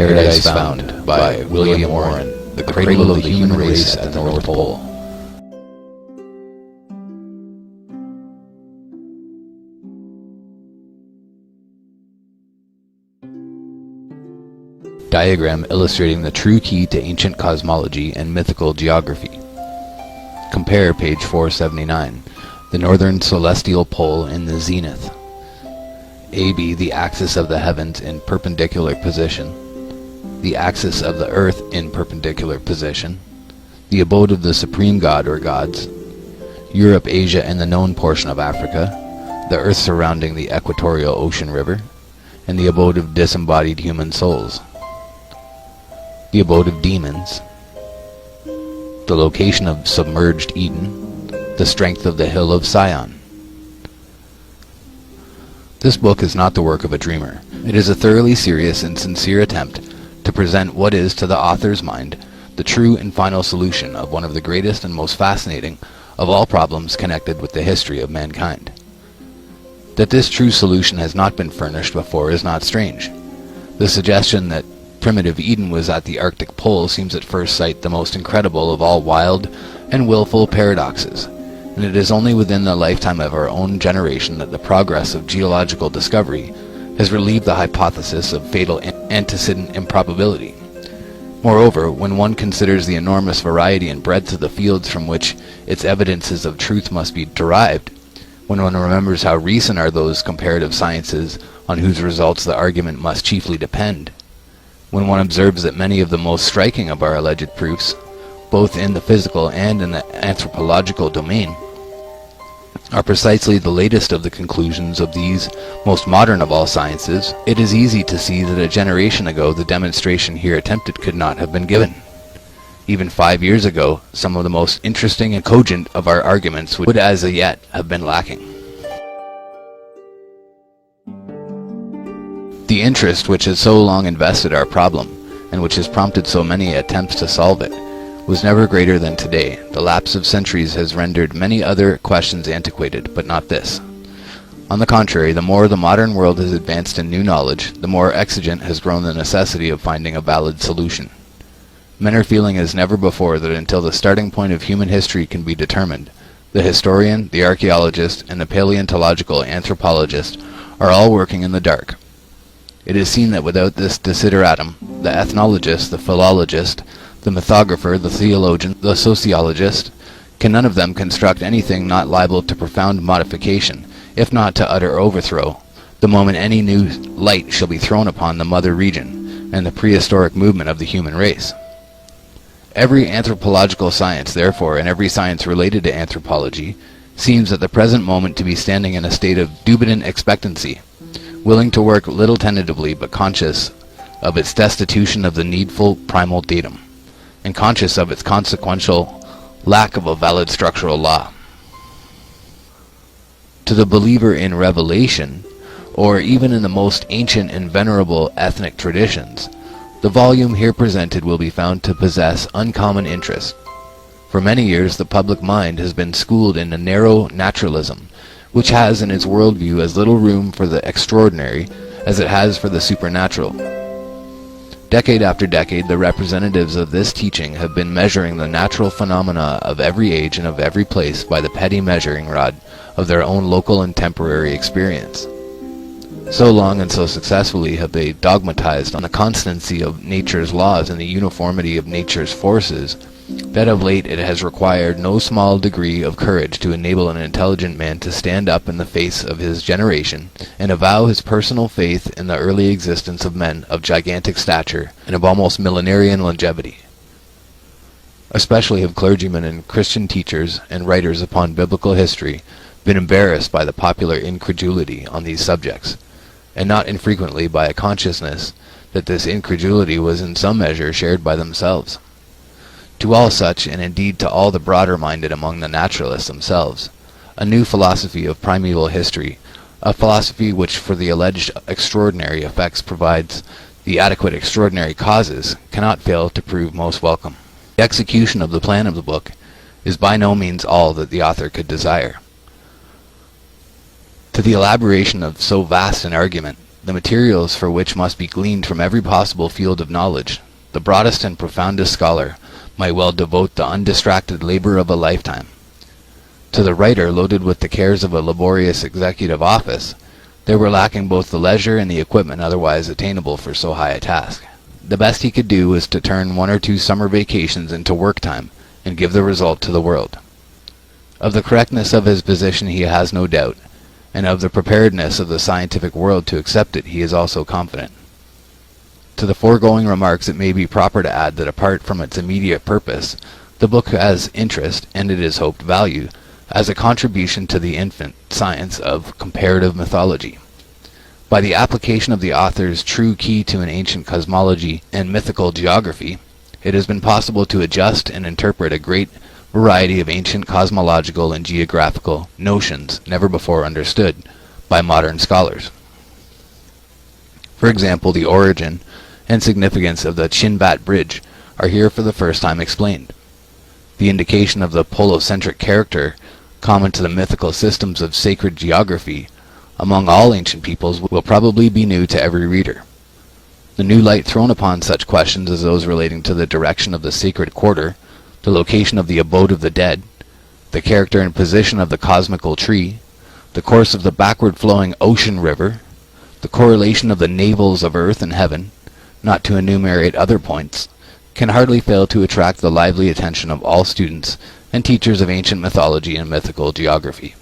Paradise Found by William Warren, the cradle of the human race at the North Pole. Diagram illustrating the true key to ancient cosmology and mythical geography. Compare page 479, the northern celestial pole in the zenith. AB, the axis of the heavens in perpendicular position. The axis of the earth in perpendicular position. The abode of the supreme god or gods. Europe, Asia, and the known portion of Africa. The earth surrounding the equatorial ocean river. And the abode of disembodied human souls. The abode of demons. The location of submerged Eden. The strength of the hill of Sion. This book is not the work of a dreamer. It is a thoroughly serious and sincere attempt to present what is, to the author's mind, the true and final solution of one of the greatest and most fascinating of all problems connected with the history of mankind. That this true solution has not been furnished before is not strange. The suggestion that primitive Eden was at the Arctic Pole seems at first sight the most incredible of all wild and willful paradoxes, and it is only within the lifetime of our own generation that the progress of geological discovery has relieved the hypothesis of fatal antecedent improbability. Moreover, when one considers the enormous variety and breadth of the fields from which its evidences of truth must be derived, when one remembers how recent are those comparative sciences on whose results the argument must chiefly depend, when one observes that many of the most striking of our alleged proofs, both in the physical and in the anthropological domain, are precisely the latest of the conclusions of these most modern of all sciences, it is easy to see that a generation ago the demonstration here attempted could not have been given. Even 5 years ago, some of the most interesting and cogent of our arguments would as yet have been lacking. The interest which has so long invested our problem, and which has prompted so many attempts to solve it, was never greater than today. The lapse of centuries has rendered many other questions antiquated, but not this. On the contrary, the more the modern world has advanced in new knowledge, the more exigent has grown the necessity of finding a valid solution. Men are feeling as never before that until the starting point of human history can be determined, the historian, the archaeologist, and the paleontological anthropologist are all working in the dark. It is seen that without this desideratum, the ethnologist, the philologist, the mythographer, the theologian, the sociologist, can none of them construct anything not liable to profound modification, if not to utter overthrow, the moment any new light shall be thrown upon the mother region, and the prehistoric movement of the human race. Every anthropological science, therefore, and every science related to anthropology, seems at the present moment to be standing in a state of dubitant expectancy, willing to work little tentatively, but conscious of its destitution of the needful primal datum, and conscious of its consequential lack of a valid structural law. To the believer in revelation, or even in the most ancient and venerable ethnic traditions, the volume here presented will be found to possess uncommon interest. For many years the public mind has been schooled in a narrow naturalism, which has in its worldview as little room for the extraordinary as it has for the supernatural. Decade after decade, the representatives of this teaching have been measuring the natural phenomena of every age and of every place by the petty measuring rod of their own local and temporary experience. So long and so successfully have they dogmatized on the constancy of nature's laws and the uniformity of nature's forces, that of late it has required no small degree of courage to enable an intelligent man to stand up in the face of his generation and avow his personal faith in the early existence of men of gigantic stature and of almost millenarian longevity. Especially have clergymen and Christian teachers and writers upon biblical history been embarrassed by the popular incredulity on these subjects, and not infrequently by a consciousness that this incredulity was in some measure shared by themselves. To all such, and indeed to all the broader-minded among the naturalists themselves, a new philosophy of primeval history, a philosophy which for the alleged extraordinary effects provides the adequate extraordinary causes, cannot fail to prove most welcome. The execution of the plan of the book is by no means all that the author could desire. To the elaboration of so vast an argument, the materials for which must be gleaned from every possible field of knowledge, the broadest and profoundest scholar might well devote the undistracted labor of a lifetime. To the writer loaded with the cares of a laborious executive office, there were lacking both the leisure and the equipment otherwise attainable for so high a task. The best he could do was to turn 1 or 2 summer vacations into work time and give the result to the world. Of the correctness of his position he has no doubt, and of the preparedness of the scientific world to accept it he is also confident. To the foregoing remarks it may be proper to add that apart from its immediate purpose, the book has interest, and it is hoped value, as a contribution to the infant science of comparative mythology. By the application of the author's true key to an ancient cosmology and mythical geography, it has been possible to adjust and interpret a great variety of ancient cosmological and geographical notions never before understood by modern scholars. For example, the origin and significance of the Chinbat Bridge are here for the first time explained. The indication of the polocentric character common to the mythical systems of sacred geography among all ancient peoples will probably be new to every reader. The new light thrown upon such questions as those relating to the direction of the sacred quarter, the location of the abode of the dead, the character and position of the cosmical tree, the course of the backward-flowing ocean river, the correlation of the navels of earth and heaven, not to enumerate other points, can hardly fail to attract the lively attention of all students and teachers of ancient mythology and mythical geography.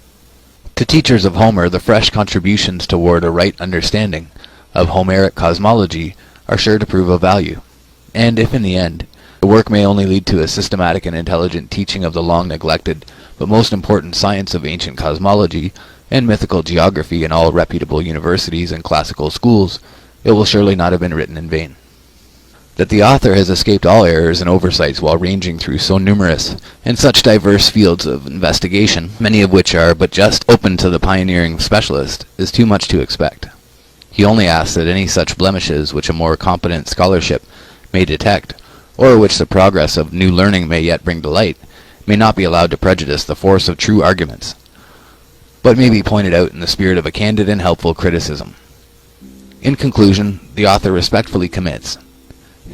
To teachers of Homer, the fresh contributions toward a right understanding of Homeric cosmology are sure to prove of value, and if in the end, the work may only lead to a systematic and intelligent teaching of the long-neglected but most important science of ancient cosmology and mythical geography in all reputable universities and classical schools, it will surely not have been written in vain. That the author has escaped all errors and oversights while ranging through so numerous and such diverse fields of investigation, many of which are but just open to the pioneering specialist, is too much to expect. He only asks that any such blemishes which a more competent scholarship may detect, or which the progress of new learning may yet bring to light, may not be allowed to prejudice the force of true arguments, but may be pointed out in the spirit of a candid and helpful criticism. In conclusion, the author respectfully commits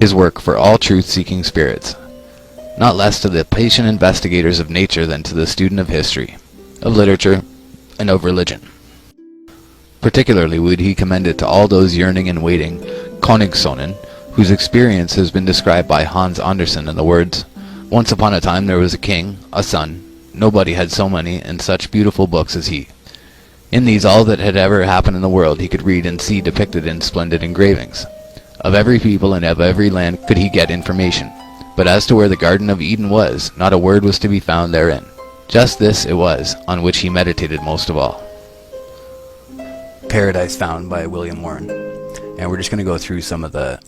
his work for all truth-seeking spirits, not less to the patient investigators of nature than to the student of history, of literature, and of religion. Particularly would he commend it to all those yearning and waiting Königssonen, whose experience has been described by Hans Andersen in the words, "Once upon a time there was a king, a son. Nobody had so many and such beautiful books as he. In these all that had ever happened in the world he could read and see depicted in splendid engravings. Of every people and of every land could he get information. But as to where the Garden of Eden was, not a word was to be found therein. Just this it was, on which he meditated most of all." Paradise Found by William Warren. And we're just going to go through some of the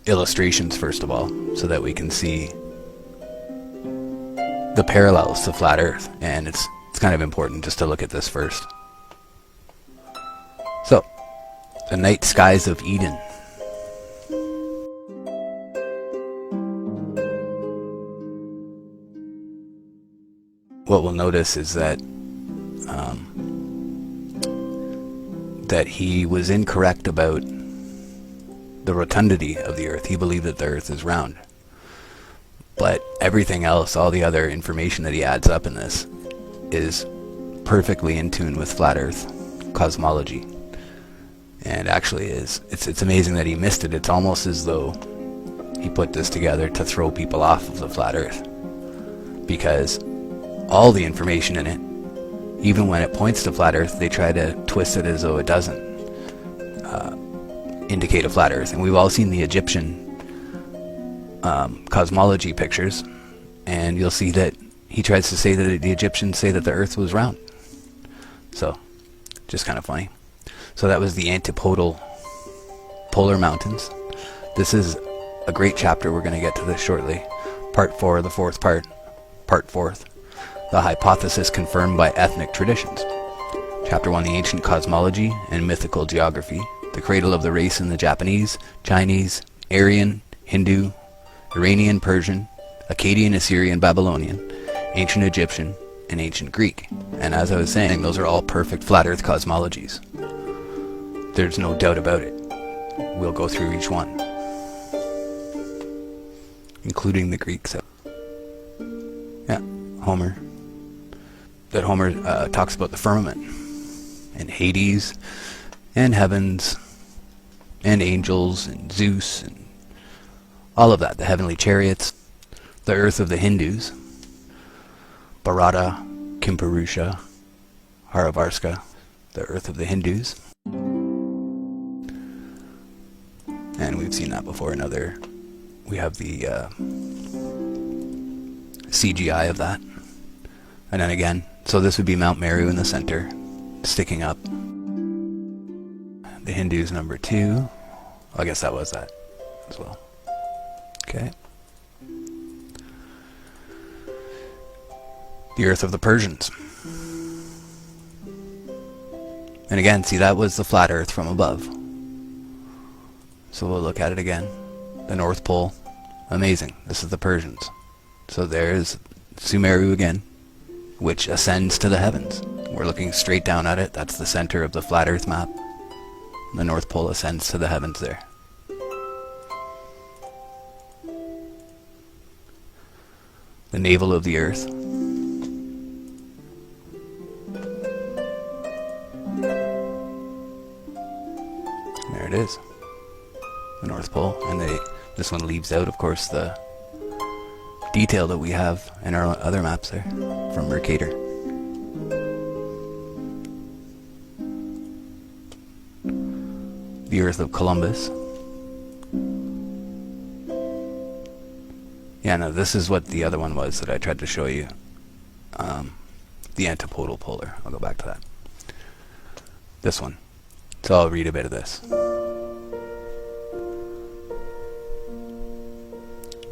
illustrations first of all, so that we can see the parallels to Flat Earth. And it's kind of important just to look at this first. So, the night skies of Eden. What we'll notice is that that he was incorrect about the rotundity of the Earth. He believed that the Earth is round. But everything else, all the other information that he adds up in this, is perfectly in tune with Flat Earth cosmology. And actually it's amazing that he missed it. It's almost as though he put this together to throw people off of the Flat Earth. Because all the information in it, even when it points to Flat Earth, they try to twist it as though it doesn't indicate a Flat Earth. And we've all seen the Egyptian cosmology pictures, and you'll see that he tries to say that the Egyptians say that the Earth was round. So, just kind of funny. So that was the antipodal polar mountains. This is a great chapter. We're going to get to this shortly. Part 4, the fourth part. Part 4th. The hypothesis confirmed by ethnic traditions. Chapter 1, the ancient cosmology and mythical geography. The cradle of the race in the Japanese, Chinese, Aryan, Hindu, Iranian, Persian, Akkadian, Assyrian, Babylonian, ancient Egyptian, and ancient Greek. And as I was saying, those are all perfect flat earth cosmologies. there's no doubt about it. We'll go through each one, including the Greeks. Yeah, Homer. That Homer talks about the firmament, and Hades, and heavens, and angels, and Zeus, and all of that. The heavenly chariots, the earth of the Hindus, Bharata, Kimpurusha, Haravarska, the earth of the Hindus. And we've seen that before in other... We have the CGI of that. And then again, so this would be Mount Meru in the center, sticking up. The Hindus number 2. I guess that was that as well. Okay. The earth of the Persians. And again, see, that was the flat earth from above. So we'll look at it again. The North Pole. Amazing. This is the Persians. So there's Sumeru again, which ascends to the heavens. We're looking straight down at it. That's the center of the flat earth map. The North Pole ascends to the heavens there. The navel of the earth. There it is. The North Pole. And this one leaves out, of course, the detail that we have in our other maps there from Mercator. The earth of Columbus. Yeah, no, this is what the other one was that I tried to show you. The antipodal polar. I'll go back to that. This one. So I'll read a bit of this.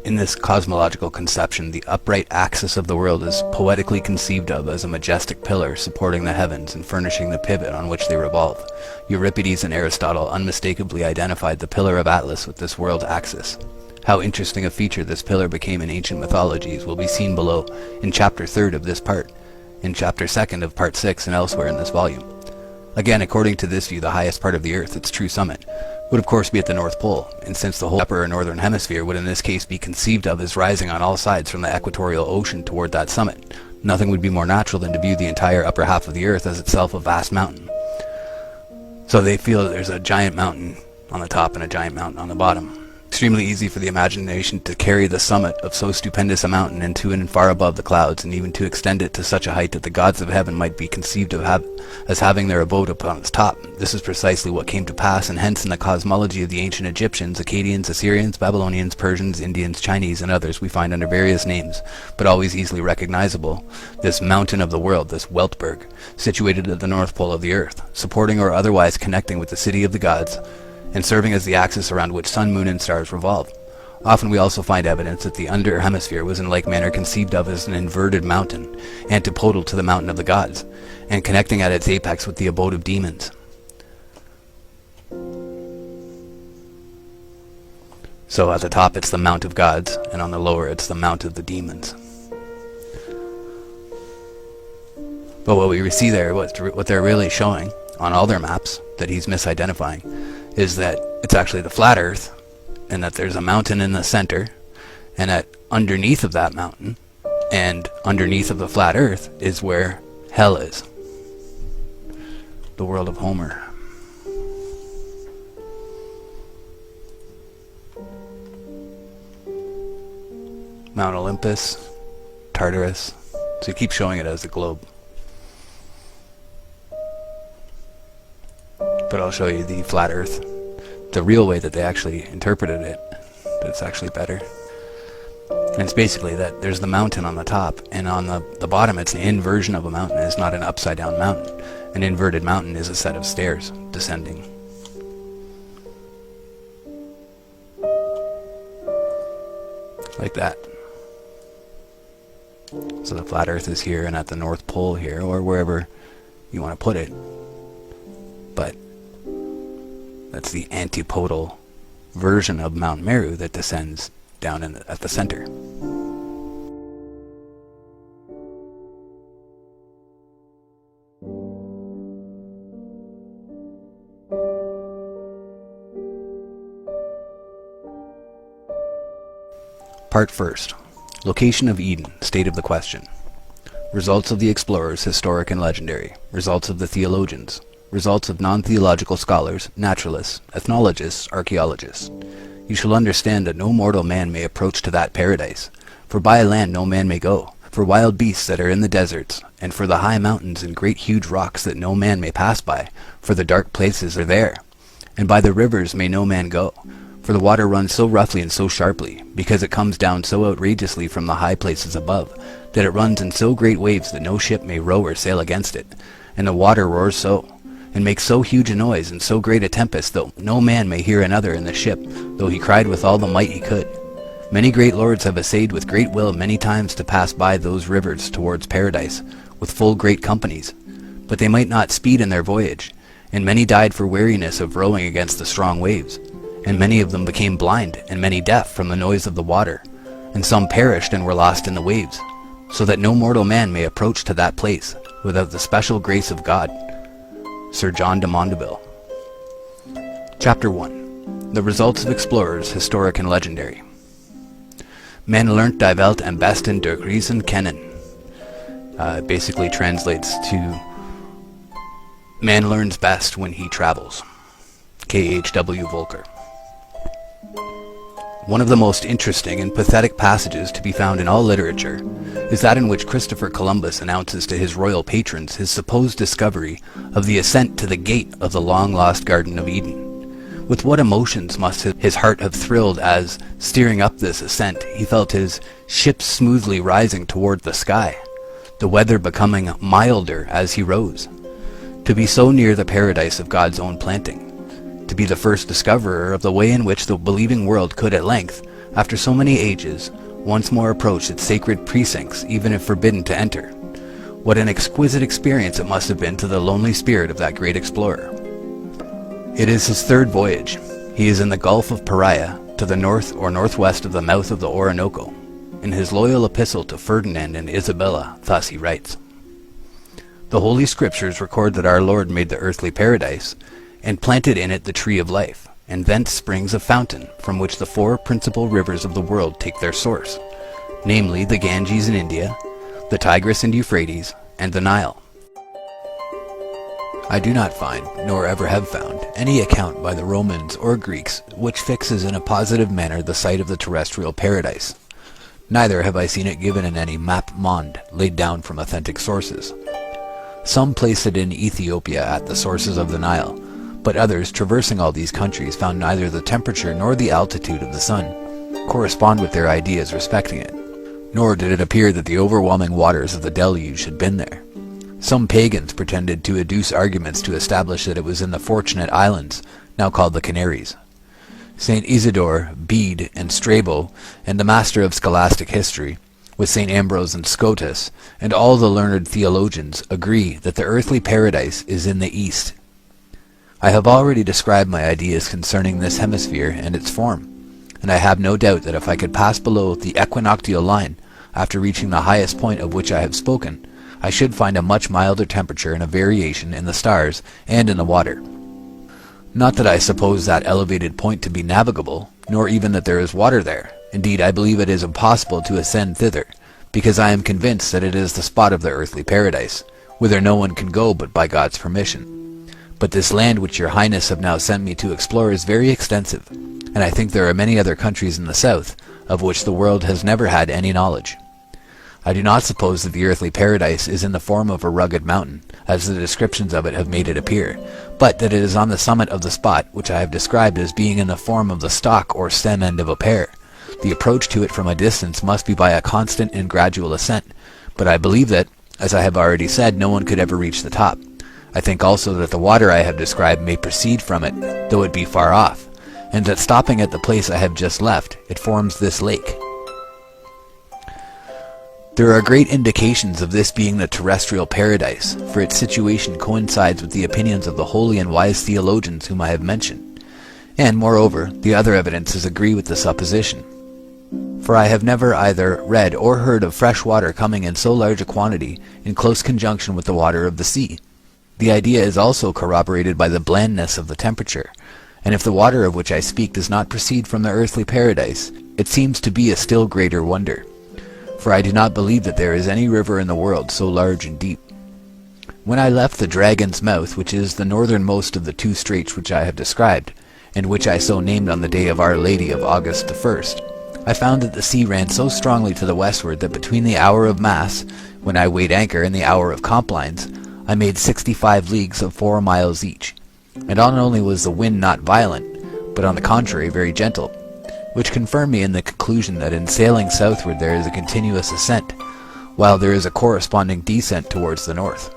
In this cosmological conception, the upright axis of the world is poetically conceived of as a majestic pillar supporting the heavens and furnishing the pivot on which they revolve. Euripides and Aristotle unmistakably identified the pillar of Atlas with this world axis. How interesting a feature this pillar became in ancient mythologies will be seen below in chapter 3rd of this part, in chapter 2nd of part 6, and elsewhere in this volume. Again, according to this view, the highest part of the earth, its true summit, would of course be at the North Pole, and since the whole upper or northern hemisphere would in this case be conceived of as rising on all sides from the equatorial ocean toward that summit, nothing would be more natural than to view the entire upper half of the earth as itself a vast mountain. So they feel that there's a giant mountain on the top and a giant mountain on the bottom. Extremely easy for the imagination to carry the summit of so stupendous a mountain into and far above the clouds, and even to extend it to such a height that the gods of heaven might be conceived of as having their abode upon its top. This is precisely what came to pass, and hence in the cosmology of the ancient Egyptians, Akkadians, Assyrians, Babylonians, Persians, Indians, Chinese, and others we find under various names, but always easily recognizable, this mountain of the world, this Weltberg, situated at the North Pole of the earth, supporting or otherwise connecting with the city of the gods, and serving as the axis around which sun, moon, and stars revolve. Often we also find evidence that the under hemisphere was in like manner conceived of as an inverted mountain, antipodal to the mountain of the gods, and connecting at its apex with the abode of demons. So at the top it's the mount of gods, and on the lower it's the mount of the demons. But what we see there, what they're really showing on all their maps that he's misidentifying, is that it's actually the flat earth, and that there's a mountain in the center, and that underneath of that mountain, and underneath of the flat earth, is where hell is. The world of Homer. Mount Olympus, Tartarus. So he keeps showing it as a globe. But I'll show you the flat earth, the real way that they actually interpreted it, that it's actually better. And it's basically that there's the mountain on the top, and on the bottom it's an inversion of a mountain. It's not an upside down mountain. An inverted mountain is a set of stairs descending. Like that. So the flat earth is here and at the North Pole here, or wherever you want to put it. But that's the antipodal version of Mount Meru that descends down at the center. Part first. Location of Eden, state of the question. Results of the explorers, historic and legendary. Results of the theologians. Results of non-theological scholars, naturalists, ethnologists, archaeologists. You shall understand that no mortal man may approach to that paradise, for by land no man may go, for wild beasts that are in the deserts, and for the high mountains and great huge rocks that no man may pass by, for the dark places are there. And by the rivers may no man go, for the water runs so roughly and so sharply, because it comes down so outrageously from the high places above, that it runs in so great waves that no ship may row or sail against it, and the water roars so, and makes so huge a noise and so great a tempest that no man may hear another in the ship, though he cried with all the might he could. Many great lords have essayed with great will many times to pass by those rivers towards paradise, with full great companies, but they might not speed in their voyage, and many died for weariness of rowing against the strong waves, and many of them became blind, and many deaf from the noise of the water, and some perished and were lost in the waves, so that no mortal man may approach to that place without the special grace of God. Sir John de Mondeville. Chapter 1. The Results of Explorers, Historic and Legendary. Men learnt die Welt am besten durch Reisen kennen. Basically translates to man learns best when he travels. K.H.W. Volker. One of the most interesting and pathetic passages to be found in all literature is that in which Christopher Columbus announces to his royal patrons his supposed discovery of the ascent to the gate of the long-lost Garden of Eden. With what emotions must his heart have thrilled as, steering up this ascent, he felt his ship smoothly rising toward the sky, the weather becoming milder as he rose. To be so near the paradise of God's own planting, to be the first discoverer of the way in which the believing world could at length, after so many ages, once more approach its sacred precincts, even if forbidden to enter. What an exquisite experience it must have been to the lonely spirit of that great explorer. It is his third voyage. He is in the Gulf of Paria, to the north or northwest of the mouth of the Orinoco. In his loyal epistle to Ferdinand and Isabella, thus he writes: The Holy Scriptures record that our Lord made the earthly paradise, and planted in it the tree of life, and thence springs a fountain, from which the four principal rivers of the world take their source, namely the Ganges in India, the Tigris and Euphrates, and the Nile. I do not find, nor ever have found, any account by the Romans or Greeks which fixes in a positive manner the site of the terrestrial paradise. Neither have I seen it given in any map monde laid down from authentic sources. Some place it in Ethiopia at the sources of the Nile, but others, traversing all these countries, found neither the temperature nor the altitude of the sun correspond with their ideas respecting it, nor did it appear that the overwhelming waters of the deluge had been there. Some pagans pretended to adduce arguments to establish that it was in the Fortunate Islands, now called the Canaries. St. Isidore, Bede, and Strabo, and the master of scholastic history, with St. Ambrose and Scotus, and all the learned theologians, agree that the earthly paradise is in the east. I have already described my ideas concerning this hemisphere and its form, and I have no doubt that if I could pass below the equinoctial line, after reaching the highest point of which I have spoken, I should find a much milder temperature and a variation in the stars and in the water. Not that I suppose that elevated point to be navigable, nor even that there is water there. Indeed, I believe it is impossible to ascend thither, because I am convinced that it is the spot of the earthly paradise, whither no one can go but by God's permission. But this land which your Highness have now sent me to explore is very extensive, and I think there are many other countries in the south, of which the world has never had any knowledge. I do not suppose that the earthly paradise is in the form of a rugged mountain, as the descriptions of it have made it appear, but that it is on the summit of the spot which I have described as being in the form of the stalk or stem end of a pear. The approach to it from a distance must be by a constant and gradual ascent, but I believe that, as I have already said, no one could ever reach the top. I think also that the water I have described may proceed from it, though it be far off, and that stopping at the place I have just left, it forms this lake. There are great indications of this being the terrestrial paradise, for its situation coincides with the opinions of the holy and wise theologians whom I have mentioned, and, moreover, the other evidences agree with the supposition. For I have never either read or heard of fresh water coming in so large a quantity in close conjunction with the water of the sea. The idea is also corroborated by the blandness of the temperature, and if the water of which I speak does not proceed from the earthly paradise, it seems to be a still greater wonder, for I do not believe that there is any river in the world so large and deep. When I left the Dragon's Mouth, which is the northernmost of the two straits which I have described, and which I so named on the day of Our Lady of August the 1st, I found that the sea ran so strongly to the westward that between the hour of Mass, when I weighed anchor, and the hour of complines, I made 65 leagues of 4 miles each, and not only was the wind not violent, but on the contrary very gentle, which confirmed me in the conclusion that in sailing southward there is a continuous ascent, while there is a corresponding descent towards the north.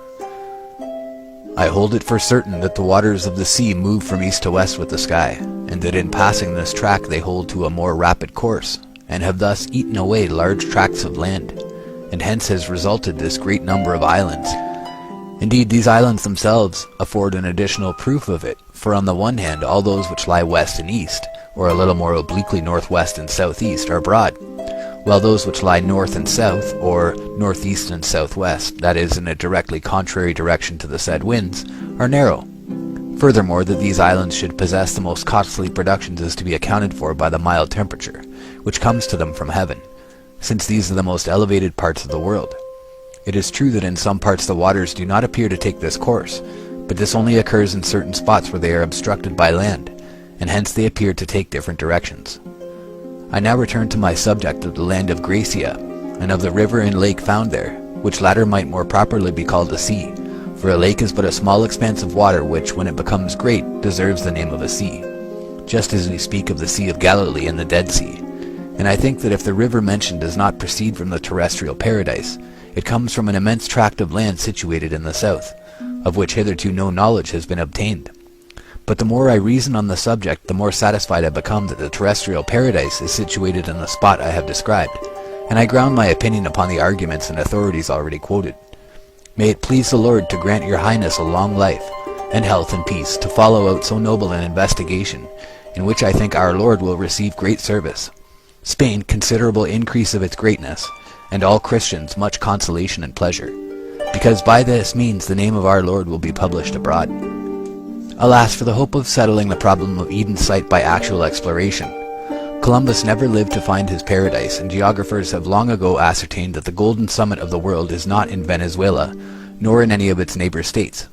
I hold it for certain that the waters of the sea move from east to west with the sky, and that in passing this track they hold to a more rapid course, and have thus eaten away large tracts of land, and hence has resulted this great number of islands. Indeed, these islands themselves afford an additional proof of it, for on the one hand all those which lie west and east, or a little more obliquely northwest and southeast, are broad, while those which lie north and south, or northeast and southwest, that is, in a directly contrary direction to the said winds, are narrow. Furthermore, that these islands should possess the most costly productions is to be accounted for by the mild temperature, which comes to them from heaven, since these are the most elevated parts of the world. It is true that in some parts the waters do not appear to take this course, but this only occurs in certain spots where they are obstructed by land, and hence they appear to take different directions. I now return to my subject of the land of Wersja, and of the river and lake found there, which latter might more properly be called a sea, for a lake is but a small expanse of water which, when it becomes great, deserves the name of a sea, just as we speak of the Sea of Galilee and the Dead Sea. And I think that if the river mentioned does not proceed from the terrestrial paradise, it comes from an immense tract of land situated in the south, of which hitherto no knowledge has been obtained. But the more I reason on the subject, the more satisfied I become that the terrestrial paradise is situated in the spot I have described, and I ground my opinion upon the arguments and authorities already quoted. May it please the Lord to grant your Highness a long life, and health and peace, to follow out so noble an investigation, in which I think our Lord will receive great service, Spain considerable increase of its greatness, and all Christians much consolation and pleasure, because by this means the name of our Lord will be published abroad. Alas, for the hope of settling the problem of Eden's site by actual exploration. Columbus never lived to find his paradise, and geographers have long ago ascertained that the golden summit of the world is not in Venezuela, nor in any of its neighbor states.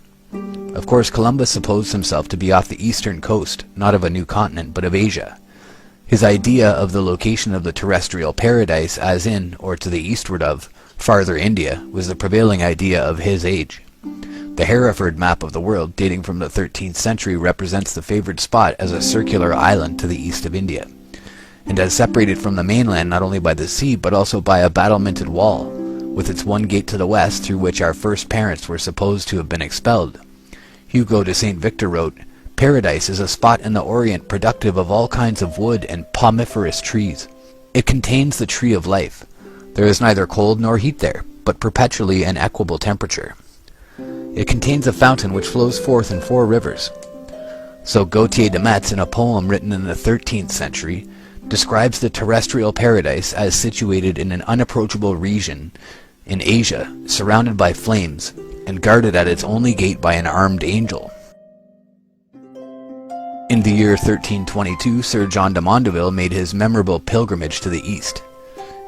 Of course, Columbus supposed himself to be off the eastern coast, not of a new continent, but of Asia. His idea of the location of the terrestrial paradise, as in, or to the eastward of, farther India, was the prevailing idea of his age. The Hereford map of the world, dating from the 13th century, represents the favored spot as a circular island to the east of India, and as separated from the mainland not only by the sea, but also by a battlemented wall, with its one gate to the west through which our first parents were supposed to have been expelled. Hugo de St. Victor wrote, "Paradise is a spot in the Orient productive of all kinds of wood and palmiferous trees. It contains the tree of life. There is neither cold nor heat there, but perpetually an equable temperature. It contains a fountain which flows forth in 4 rivers." So Gautier de Metz, in a poem written in the 13th century, describes the terrestrial paradise as situated in an unapproachable region in Asia, surrounded by flames, and guarded at its only gate by an armed angel. In the year 1322, Sir John de Mandeville made his memorable pilgrimage to the east.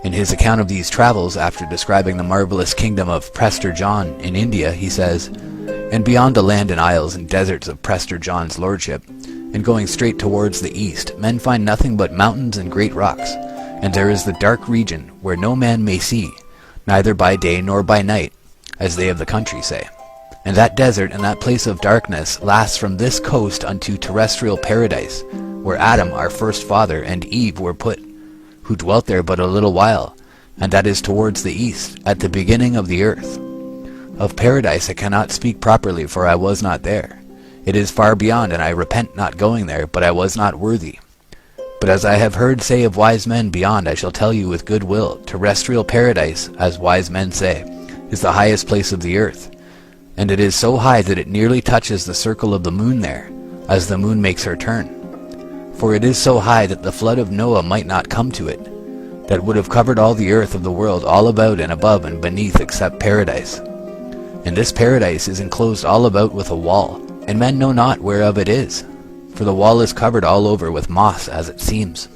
In his account of these travels, after describing the marvelous kingdom of Prester John in India, he says, "And beyond the land and isles and deserts of Prester John's lordship, and going straight towards the east, men find nothing but mountains and great rocks, and there is the dark region where no man may see, neither by day nor by night, as they of the country say. And that desert and that place of darkness lasts from this coast unto terrestrial paradise, where Adam our first father and Eve were put, who dwelt there but a little while, and that is towards the east, at the beginning of the earth. Of paradise I cannot speak properly, for I was not there. It is far beyond, and I repent not going there, but I was not worthy. But as I have heard say of wise men beyond, I shall tell you with good will, terrestrial paradise, as wise men say, is the highest place of the earth, and it is so high that it nearly touches the circle of the moon there, as the moon makes her turn. For it is so high that the flood of Noah might not come to it, that would have covered all the earth of the world all about and above and beneath except paradise. And this paradise is enclosed all about with a wall, and men know not whereof it is, for the wall is covered all over with moss, as it seems.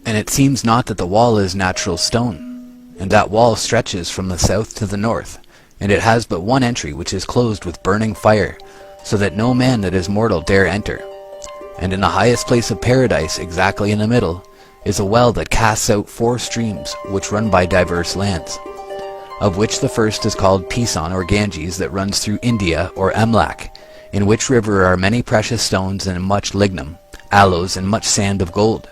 And it seems not that the wall is natural stone, and that wall stretches from the south to the north, and it has but one entry, which is closed with burning fire, so that no man that is mortal dare enter. And in the highest place of paradise, exactly in the middle, is a well that casts out 4 streams, which run by diverse lands, of which the first is called Pison or Ganges, that runs through India or Emlak, in which river are many precious stones and much lignum, aloes, and much sand of gold.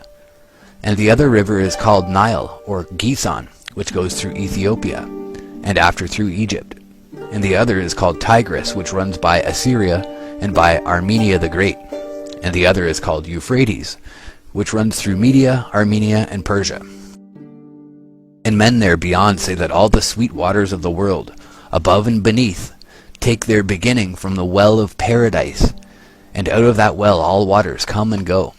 And the other river is called Nile, or Gison, which goes through Ethiopia, and after through Egypt. And the other is called Tigris, which runs by Assyria and by Armenia the Great. And the other is called Euphrates, which runs through Media, Armenia, and Persia. And men there beyond say that all the sweet waters of the world, above and beneath, take their beginning from the well of paradise, and out of that well all waters come and go.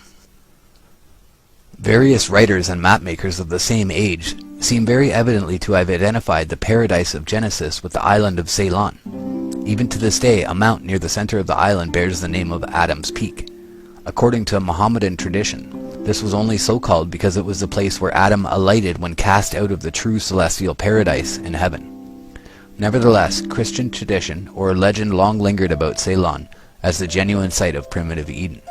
Various writers and mapmakers of the same age seem very evidently to have identified the paradise of Genesis with the island of Ceylon. Even to this day, a mount near the center of the island bears the name of Adam's Peak. According to Mohammedan tradition, this was only so called because it was the place where Adam alighted when cast out of the true celestial paradise in heaven. Nevertheless, Christian tradition or legend long lingered about Ceylon as the genuine site of primitive Eden.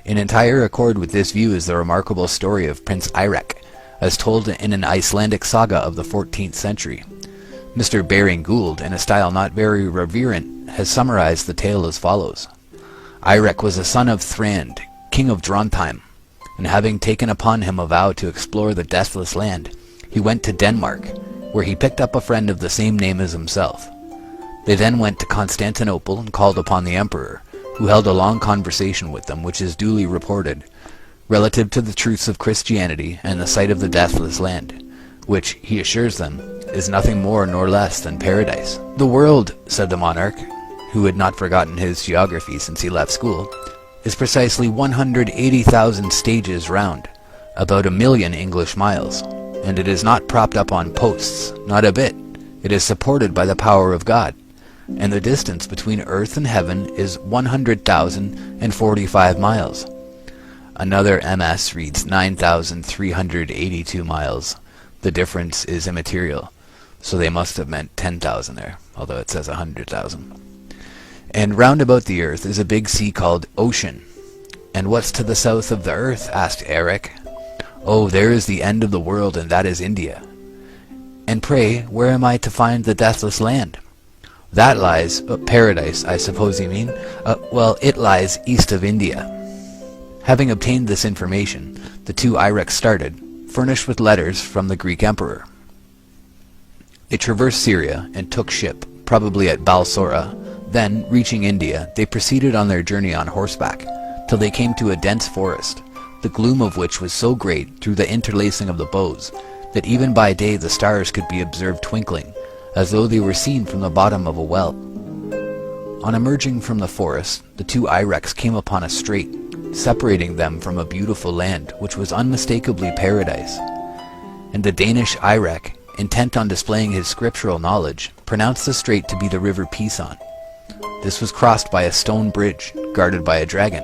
In entire accord with this view is the remarkable story of Prince Eirik, as told in an Icelandic saga of the 14th century. Mr. Baring Gould, in a style not very reverent, has summarized the tale as follows. Eirik was a son of Thrand, king of Drontheim, and having taken upon him a vow to explore the deathless land, he went to Denmark, where he picked up a friend of the same name as himself. They then went to Constantinople and called upon the emperor, who held a long conversation with them, which is duly reported, relative to the truths of Christianity and the sight of the deathless land, which, he assures them, is nothing more nor less than paradise. The world, said the monarch, who had not forgotten his geography since he left school, is precisely 180,000 stages round, about 1,000,000 English miles, and it is not propped up on posts, not a bit. It is supported by the power of God, and the distance between earth and heaven is 100,045 miles. Another MS reads 9,382 miles. The difference is immaterial, so they must have meant 10,000 there, although it says 100,000. And round about the earth is a big sea called Ocean. And what's to the south of the earth? Asked Eric. Oh, there is the end of the world, and that is India. And pray, where am I to find the deathless land? That lies, paradise, I suppose you mean? Well, it lies east of India. Having obtained this information, the 2 Eiriks started, furnished with letters from the Greek emperor. They traversed Syria and took ship, probably at Balsora. Then, reaching India, they proceeded on their journey on horseback, till they came to a dense forest, the gloom of which was so great through the interlacing of the boughs, that even by day the stars could be observed twinkling, as though they were seen from the bottom of a well. On emerging from the forest, the 2 Eiriks came upon a strait, separating them from a beautiful land, which was unmistakably paradise. And the Danish Eirik, intent on displaying his scriptural knowledge, pronounced the strait to be the river Pison. This was crossed by a stone bridge, guarded by a dragon.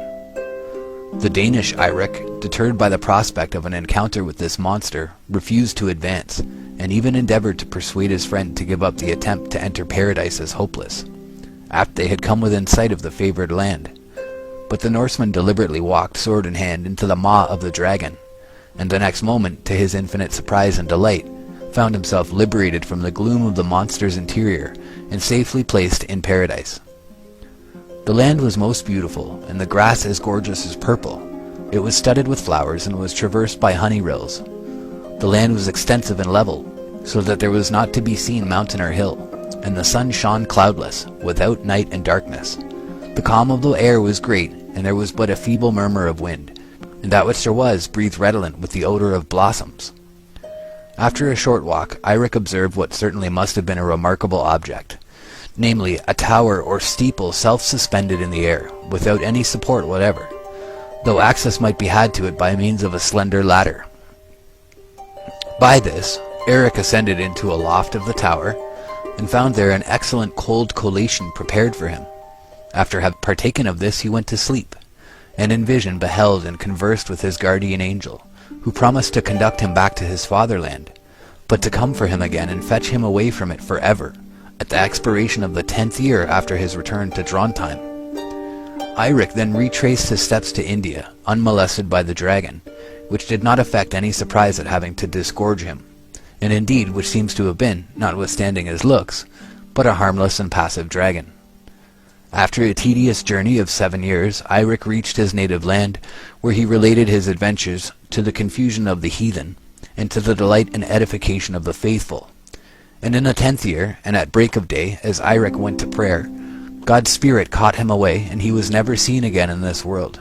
The Danish Eirik, deterred by the prospect of an encounter with this monster, refused to advance, and even endeavored to persuade his friend to give up the attempt to enter paradise as hopeless, after they had come within sight of the favored land. But the Norseman deliberately walked sword in hand into the maw of the dragon, and the next moment, to his infinite surprise and delight, found himself liberated from the gloom of the monster's interior and safely placed in paradise. The land was most beautiful, and the grass as gorgeous as purple. It was studded with flowers and was traversed by honey rills. The land was extensive and level, so that there was not to be seen mountain or hill, and the sun shone cloudless, without night and darkness. The calm of the air was great, and there was but a feeble murmur of wind, and that which there was breathed redolent with the odor of blossoms. After a short walk, Eirik observed what certainly must have been a remarkable object, namely, a tower or steeple self-suspended in the air, without any support whatever, though access might be had to it by means of a slender ladder. By this, Eirik ascended into a loft of the tower, and found there an excellent cold collation prepared for him. After having partaken of this, he went to sleep, and in vision beheld and conversed with his guardian angel, who promised to conduct him back to his fatherland, but to come for him again and fetch him away from it forever, at the expiration of the 10th year after his return to Drontheim. Eirik then retraced his steps to India, unmolested by the dragon, which did not affect any surprise at having to disgorge him, and indeed which seems to have been, notwithstanding his looks, but a harmless and passive dragon. After a tedious journey of 7 years, Eirik reached his native land, where he related his adventures to the confusion of the heathen, and to the delight and edification of the faithful. And in the 10th year, and at break of day, as Eirik went to prayer, God's Spirit caught him away, and he was never seen again in this world.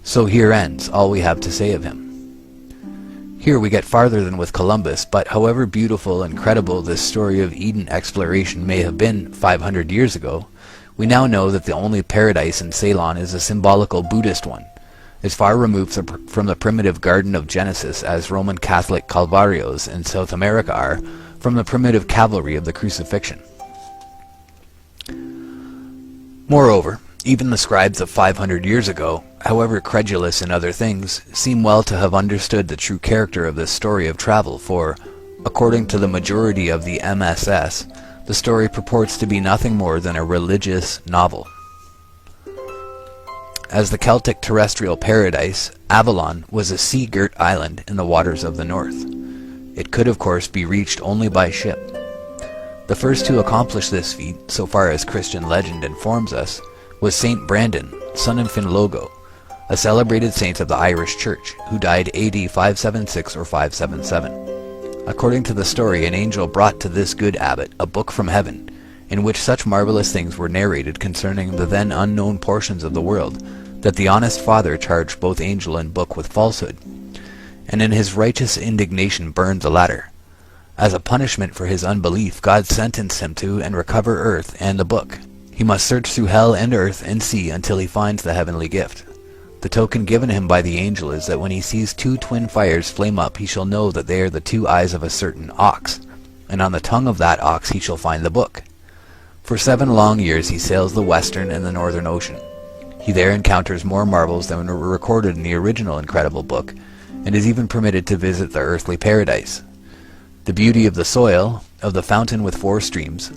So here ends all we have to say of him. Here we get farther than with Columbus, but however beautiful and credible this story of Eden exploration may have been 500 years ago, we now know that the only paradise in Ceylon is a symbolical Buddhist one, as far removed from the primitive Garden of Genesis as Roman Catholic Calvarios in South America are from the primitive Calvary of the Crucifixion. Moreover, even the scribes of 500 years ago, however credulous in other things, seem well to have understood the true character of this story of travel, for, according to the majority of the MSS, the story purports to be nothing more than a religious novel. As the Celtic terrestrial paradise, Avalon was a sea-girt island in the waters of the north. It could, of course, be reached only by ship. The first to accomplish this feat, so far as Christian legend informs us, was Saint Brandon, son of Finlogo, a celebrated saint of the Irish Church, who died AD 576 or 577. According to the story, an angel brought to this good abbot a book from heaven, in which such marvelous things were narrated concerning the then unknown portions of the world, that the honest father charged both angel and book with falsehood, and in his righteous indignation burned the latter. As a punishment for his unbelief, God sentenced him to and recover earth and the book. He must search through hell and earth and sea until he finds the heavenly gift. The token given him by the angel is that when he sees 2 twin fires flame up, he shall know that they are the 2 eyes of a certain ox, and on the tongue of that ox he shall find the book. For 7 long years he sails the western and the northern ocean. He there encounters more marvels than were recorded in the original incredible book, and is even permitted to visit the earthly paradise. The beauty of the soil, of the fountain with 4 streams,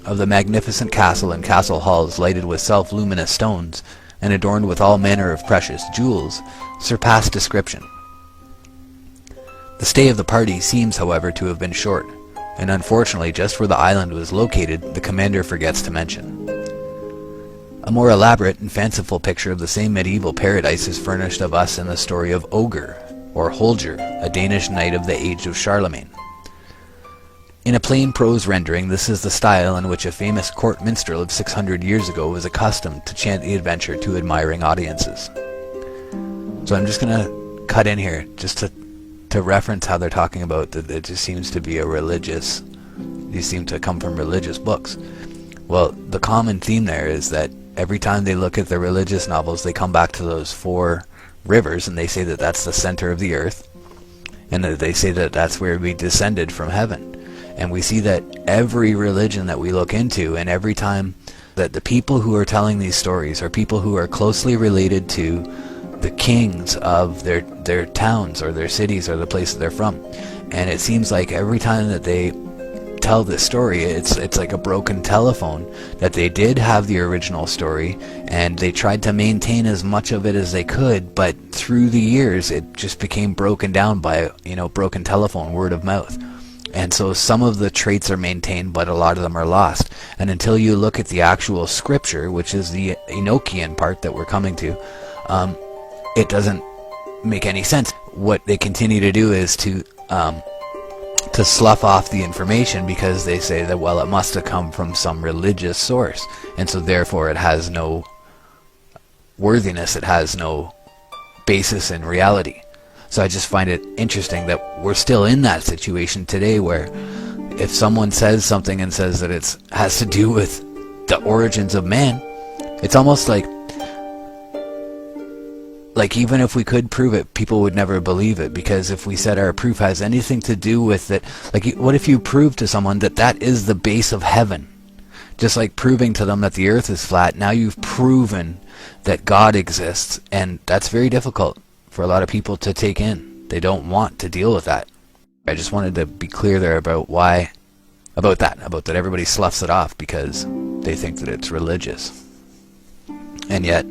of the magnificent castle and castle halls lighted with self-luminous stones, and adorned with all manner of precious jewels, surpassed description. The stay of the party seems, however, to have been short, and unfortunately just where the island was located, the commander forgets to mention. A more elaborate and fanciful picture of the same medieval paradise is furnished of us in the story of Ogre, or Holger, a Danish knight of the age of Charlemagne. In a plain prose rendering, this is the style in which a famous court minstrel of 600 years ago was accustomed to chant the adventure to admiring audiences. So I'm just going to cut in here just to reference how they're talking about that it just seems to be a religious, these seem to come from religious books. Well, the common theme there is that every time they look at the religious novels, they come back to those 4 rivers, and they say that that's the center of the earth, and that they say that that's where we descended from heaven. And we see that every religion that we look into, and every time that the people who are telling these stories are people who are closely related to the kings of their towns or their cities or the place that they're from. And it seems like every time that they tell this story, it's like a broken telephone, that they did have the original story and they tried to maintain as much of it as they could, but through the years it just became broken down by, broken telephone, word of mouth. And so some of the traits are maintained, but a lot of them are lost. And until you look at the actual scripture, which is the Enochian part that we're coming to, it doesn't make any sense. What they continue to do is to slough off the information, because they say that, well, it must have come from some religious source, and so therefore it has no worthiness, it has no basis in reality. So I just find it interesting that we're still in that situation today, where if someone says something and says that it has to do with the origins of man, it's almost like even if we could prove it, people would never believe it, because if we said our proof has anything to do with it, what if you prove to someone that that is the base of heaven? Just like proving to them that the earth is flat, now you've proven that God exists, and that's very difficult for a lot of people to take in. They don't want to deal with that. I just wanted to be clear there about that everybody sloughs it off because they think that it's religious. And yet,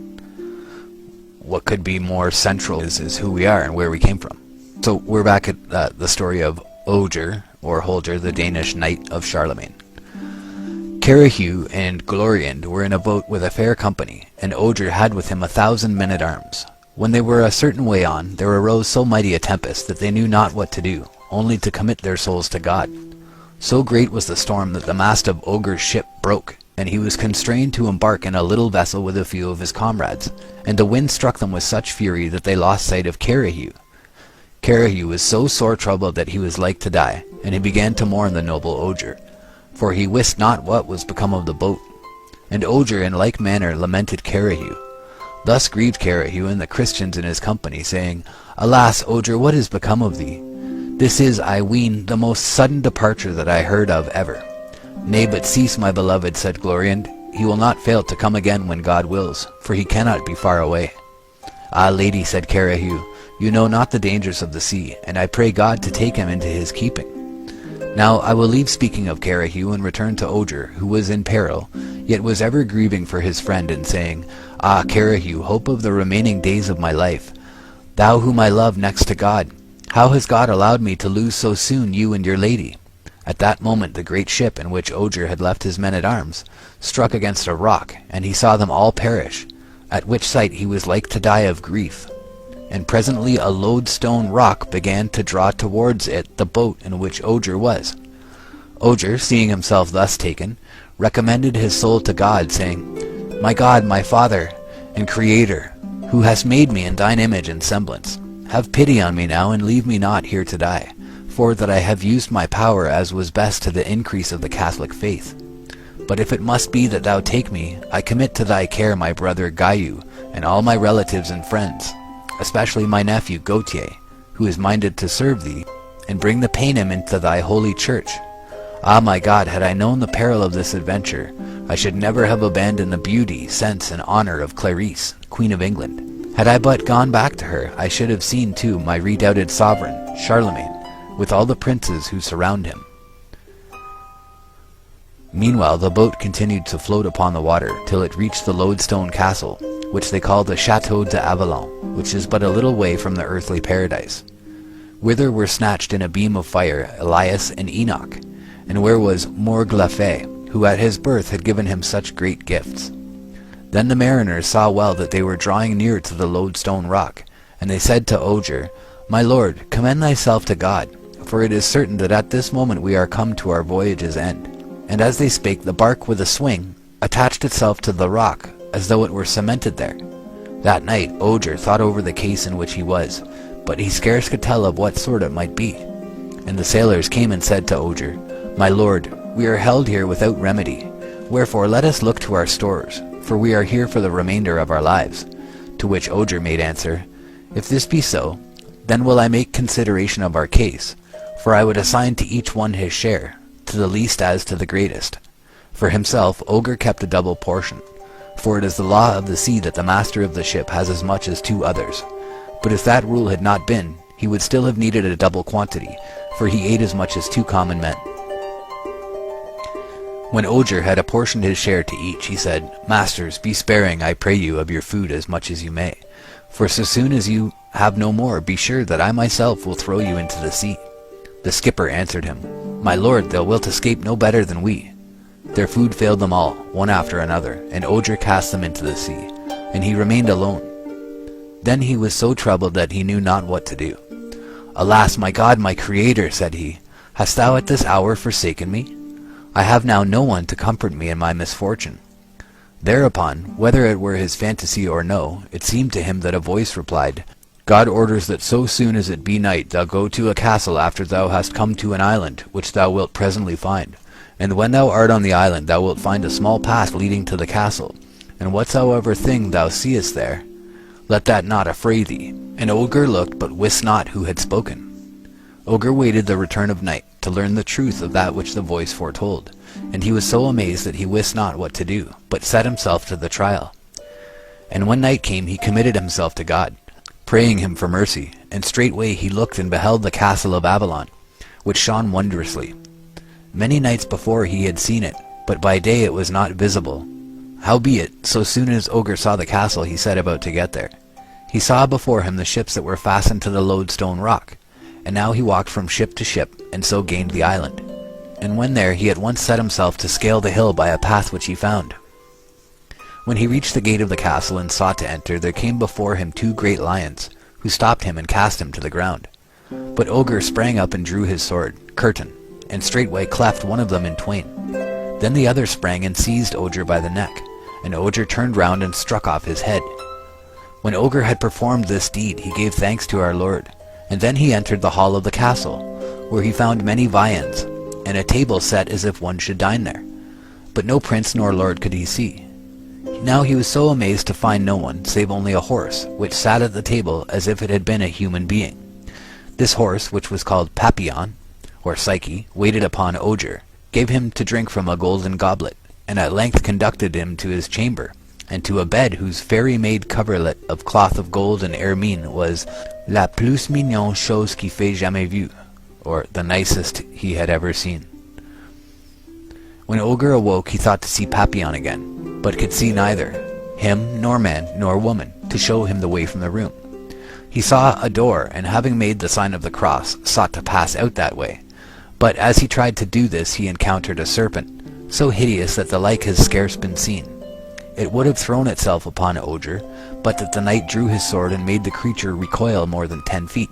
what could be more central is who we are and where we came from. So we're back at the story of Ogier, or Holger, the Danish knight of Charlemagne. Carahue and Gloriand were in a boat with a fair company, and Ogier had with him 1,000 men-at-arms. When they were a certain way on, there arose so mighty a tempest that they knew not what to do, only to commit their souls to God. So great was the storm that the mast of Ogier's ship broke, and he was constrained to embark in a little vessel with a few of his comrades, and the wind struck them with such fury that they lost sight of Carahue. Carahue was so sore troubled that he was like to die, and he began to mourn the noble Ogier, for he wist not what was become of the boat. And Ogier in like manner lamented Carahue. Thus grieved Carahue and the Christians in his company, saying, Alas, Ogier, what is become of thee? This is, I ween, the most sudden departure that I heard of ever. Nay, but cease, my beloved, said Gloriand. He will not fail to come again when God wills, for he cannot be far away. Ah, lady, said Carahue, you know not the dangers of the sea, and I pray God to take him into his keeping. Now I will leave speaking of Carahue and return to Ogier, who was in peril, yet was ever grieving for his friend, and saying, Ah, Carahue, hope of the remaining days of my life, thou whom I love next to God, how has God allowed me to lose so soon you and your lady? At that moment the great ship in which Ogier had left his men-at-arms struck against a rock, and he saw them all perish, at which sight he was like to die of grief. And presently a lodestone rock began to draw towards it the boat in which Ogier was. Ogier, seeing himself thus taken, recommended his soul to God, saying, My God, my Father and Creator, who hast made me in thine image and semblance, have pity on me now, and leave me not here to die, for that I have used my power as was best to the increase of the Catholic faith. But if it must be that thou take me, I commit to thy care my brother Gaiu, and all my relatives and friends, especially my nephew Gautier, who is minded to serve thee, and bring the Paynim into thy holy church. Ah, my God, had I known the peril of this adventure, I should never have abandoned the beauty, sense, and honour of Clarice, Queen of England. Had I but gone back to her, I should have seen, too, my redoubted sovereign, Charlemagne, with all the princes who surround him. Meanwhile the boat continued to float upon the water, till it reached the lodestone castle, which they call the Chateau d'Avalon, which is but a little way from the earthly paradise. Whither were snatched in a beam of fire Elias and Enoch, and where was Morglafé, who at his birth had given him such great gifts. Then the mariners saw well that they were drawing near to the lodestone rock, and they said to Ogier, My lord, commend thyself to God, for it is certain that at this moment we are come to our voyage's end. And as they spake, the bark with a swing attached itself to the rock, as though it were cemented there. That night Ogier thought over the case in which he was, but he scarce could tell of what sort it might be. And the sailors came and said to Ogier, My lord, we are held here without remedy, wherefore let us look to our stores, for we are here for the remainder of our lives. To which Ogier made answer, If this be so, then will I make consideration of our case, for I would assign to each one his share, to the least as to the greatest. For himself Ogier kept a double portion, for it is the law of the sea that the master of the ship has as much as 2 others. But if that rule had not been, he would still have needed a double quantity, for he ate as much as 2 common men. When Ogier had apportioned his share to each, he said, Masters, be sparing, I pray you, of your food as much as you may, for so soon as you have no more, be sure that I myself will throw you into the sea. The skipper answered him, My lord, thou wilt escape no better than we. Their food failed them all, one after another, and Ogier cast them into the sea, and he remained alone. Then he was so troubled that he knew not what to do. Alas, my God, my Creator, said he, hast thou at this hour forsaken me? I have now no one to comfort me in my misfortune. Thereupon, whether it were his fantasy or no, it seemed to him that a voice replied, God orders that so soon as it be night thou go to a castle after thou hast come to an island, which thou wilt presently find. And when thou art on the island thou wilt find a small path leading to the castle, and whatsoever thing thou seest there, let that not affray thee. And Ogier looked, but wist not who had spoken. Ogier waited the return of night, to learn the truth of that which the voice foretold, and he was so amazed that he wist not what to do, but set himself to the trial. And when night came he committed himself to God. praying him for mercy, and straightway he looked and beheld the castle of Avalon, which shone wondrously. Many nights before he had seen it, but by day it was not visible. Howbeit, so soon as Ogre saw the castle, he set about to get there. He saw before him the ships that were fastened to the lodestone rock, and now he walked from ship to ship, and so gained the island. And when there, he at once set himself to scale the hill by a path which he found. When he reached the gate of the castle and sought to enter, there came before him 2 great lions, who stopped him and cast him to the ground. But Ogre sprang up and drew his sword, Curtain, and straightway cleft one of them in twain. Then the other sprang and seized Ogre by the neck, and Ogre turned round and struck off his head. When Ogre had performed this deed, he gave thanks to our Lord, and then he entered the hall of the castle, where he found many viands, and a table set as if one should dine there. But no prince nor lord could he see. Now he was so amazed to find no one, save only a horse, which sat at the table as if it had been a human being. This horse, which was called Papillon, or Psyche, waited upon Ogre, gave him to drink from a golden goblet, and at length conducted him to his chamber, and to a bed whose fairy-made coverlet of cloth of gold and ermine was la plus mignonne chose qu'il fait jamais vue, or the nicest he had ever seen. When Ogre awoke, he thought to see Papillon again, but could see neither him nor man nor woman to show him the way from the room. He saw a door, and having made the sign of the cross, sought to pass out that way. But as he tried to do this, he encountered a serpent, so hideous that the like has scarce been seen. It would have thrown itself upon Ogre, but that the knight drew his sword and made the creature recoil more than 10 feet.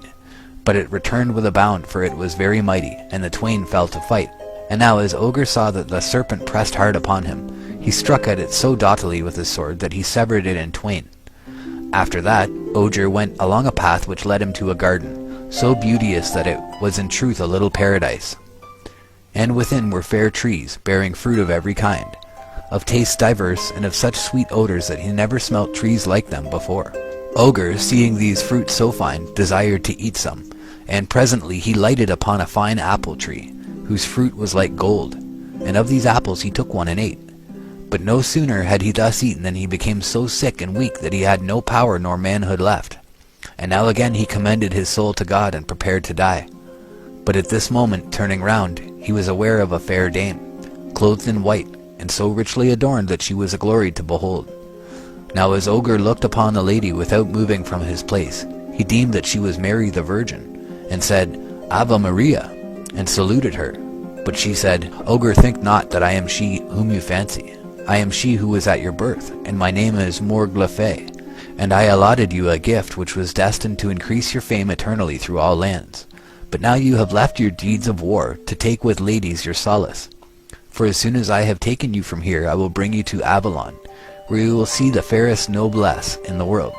But it returned with a bound, for it was very mighty, and the twain fell to fight. And now as Ogre saw that the serpent pressed hard upon him, he struck at it so doughtily with his sword that he severed it in twain. After that, Ogre went along a path which led him to a garden, so beauteous that it was in truth a little paradise. And within were fair trees, bearing fruit of every kind, of tastes diverse, and of such sweet odors that he never smelt trees like them before. Ogre, seeing these fruits so fine, desired to eat some, and presently he lighted upon a fine apple tree, whose fruit was like gold, and of these apples he took one and ate. But no sooner had he thus eaten than he became so sick and weak that he had no power nor manhood left. And now again he commended his soul to God and prepared to die. But at this moment, turning round, he was aware of a fair dame, clothed in white, and so richly adorned that she was a glory to behold. Now as Ogre looked upon the lady without moving from his place, he deemed that she was Mary the Virgin, and said, Ave Maria, and saluted her. But she said, Ogre, think not that I am she whom you fancy. I am she who was at your birth, and my name is Morglefe, and I allotted you a gift which was destined to increase your fame eternally through all lands. But now you have left your deeds of war to take with ladies your solace. For as soon as I have taken you from here, I will bring you to Avalon, where you will see the fairest noblesse in the world.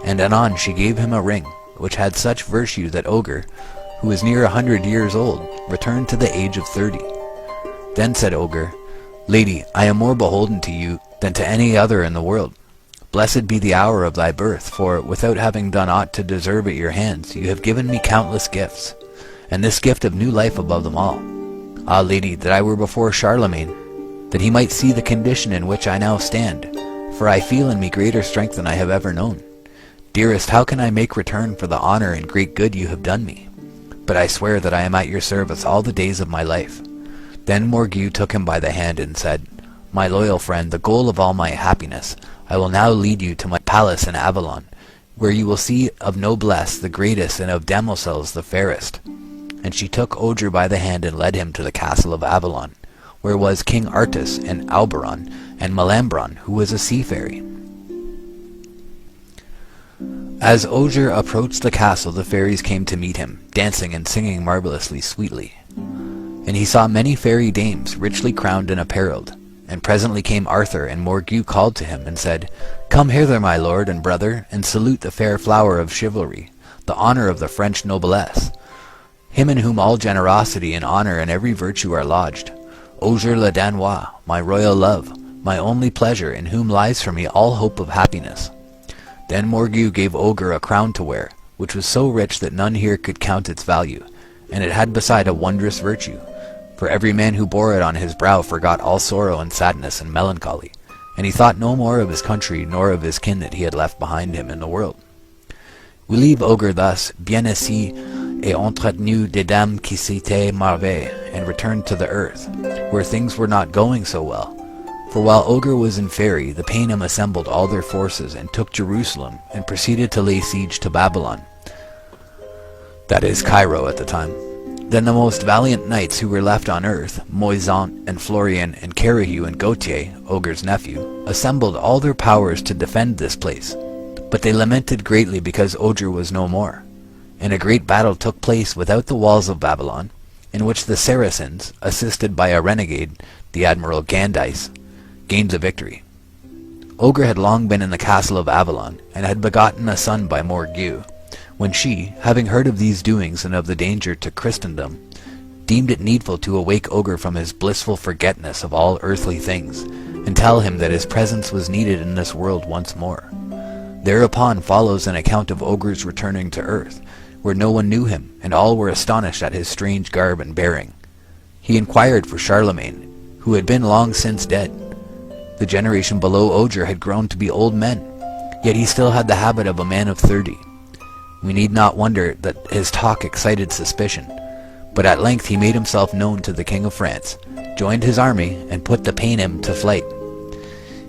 And anon she gave him a ring, which had such virtue that Ogre, who was near 100 years old, returned to the age of 30. Then said Ogre, Lady, I am more beholden to you than to any other in the world. Blessed be the hour of thy birth, for, without having done aught to deserve at your hands, you have given me countless gifts, and this gift of new life above them all. Ah, lady, that I were before Charlemagne, that he might see the condition in which I now stand, for I feel in me greater strength than I have ever known. Dearest, how can I make return for the honor and great good you have done me? But I swear that I am at your service all the days of my life. Then Morgue took him by the hand and said, My loyal friend, the goal of all my happiness, I will now lead you to my palace in Avalon, where you will see of noblesse the greatest and of demoiselles the fairest. And she took Ogre by the hand and led him to the castle of Avalon, where was King Artus and Alberon and Melambron, who was a sea fairy. As Ogre approached the castle, the fairies came to meet him, dancing and singing marvellously sweetly. And he saw many fairy dames, richly crowned and apparelled. And presently came Arthur, and Morgue called to him, and said, Come hither, my lord and brother, and salute the fair flower of chivalry, the honour of the French noblesse, him in whom all generosity and honour and every virtue are lodged. Ogre le Danois, my royal love, my only pleasure, in whom lies for me all hope of happiness. Then Morgue gave Ogre a crown to wear, which was so rich that none here could count its value, and it had beside a wondrous virtue. For every man who bore it on his brow forgot all sorrow and sadness and melancholy, and he thought no more of his country nor of his kin that he had left behind him in the world. We leave Ogre thus, bien assis et entretenu des dames qui s'étaient marvées, and return to the earth, where things were not going so well. For while Ogre was in Fairy, the Paynim assembled all their forces and took Jerusalem, and proceeded to lay siege to Babylon. That is Cairo at the time. Then the most valiant knights who were left on earth, Moisant and Florian and Carahu and Gautier, Ogre's nephew, assembled all their powers to defend this place. But they lamented greatly because Ogre was no more. And a great battle took place without the walls of Babylon, in which the Saracens, assisted by a renegade, the Admiral Gandice, gained the victory. Ogre had long been in the castle of Avalon, and had begotten a son by Morgue, when she, having heard of these doings and of the danger to Christendom, deemed it needful to awake Ogre from his blissful forgetness of all earthly things, and tell him that his presence was needed in this world once more. Thereupon follows an account of Ogre's returning to earth, where no one knew him, and all were astonished at his strange garb and bearing. He inquired for Charlemagne, who had been long since dead. The generation below Ogre had grown to be old men, yet he still had the habit of a man of 30. We need not wonder that his talk excited suspicion, but at length he made himself known to the King of France, joined his army, and put the Paynim to flight.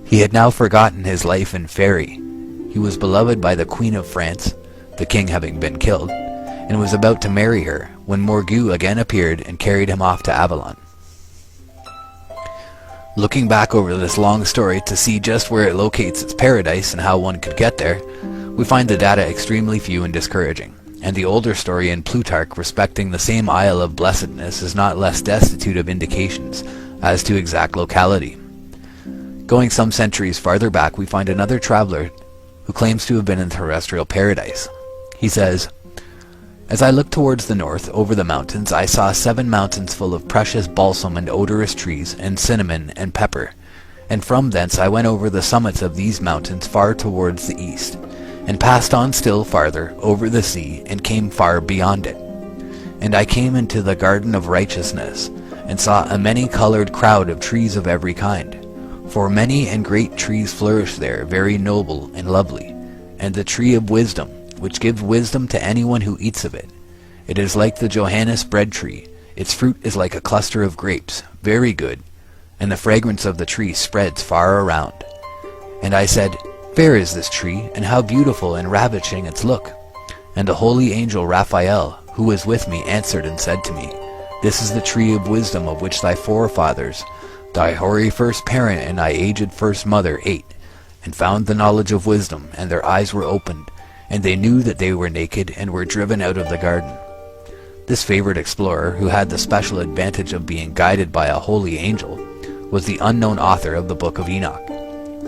He had now forgotten his life in Fairy. He was beloved by the Queen of France, the king having been killed, and was about to marry her, when Morgue again appeared and carried him off to Avalon. Looking back over this long story to see just where it locates its paradise and how one could get there, we find the data extremely few and discouraging, and the older story in Plutarch respecting the same Isle of Blessedness is not less destitute of indications as to exact locality. Going some centuries farther back, we find another traveler who claims to have been in terrestrial paradise. He says, "As I looked towards the north, over the mountains, I saw 7 mountains full of precious balsam and odorous trees, and cinnamon and pepper. And from thence I went over the summits of these mountains far towards the east, and passed on still farther, over the sea, and came far beyond it. And I came into the garden of righteousness, and saw a many-colored crowd of trees of every kind. For many and great trees flourish there, very noble and lovely, and the tree of wisdom, which gives wisdom to anyone who eats of it. It is like the Johannes bread tree. Its fruit is like a cluster of grapes, very good, and the fragrance of the tree spreads far around. And I said, Fair is this tree, and how beautiful and ravishing its look. And the holy angel Raphael, who was with me, answered and said to me, This is the tree of wisdom of which thy forefathers, thy hoary first parent and thy aged first mother ate, and found the knowledge of wisdom, and their eyes were opened, and they knew that they were naked, and were driven out of the garden." This favored explorer, who had the special advantage of being guided by a holy angel, was the unknown author of the Book of Enoch,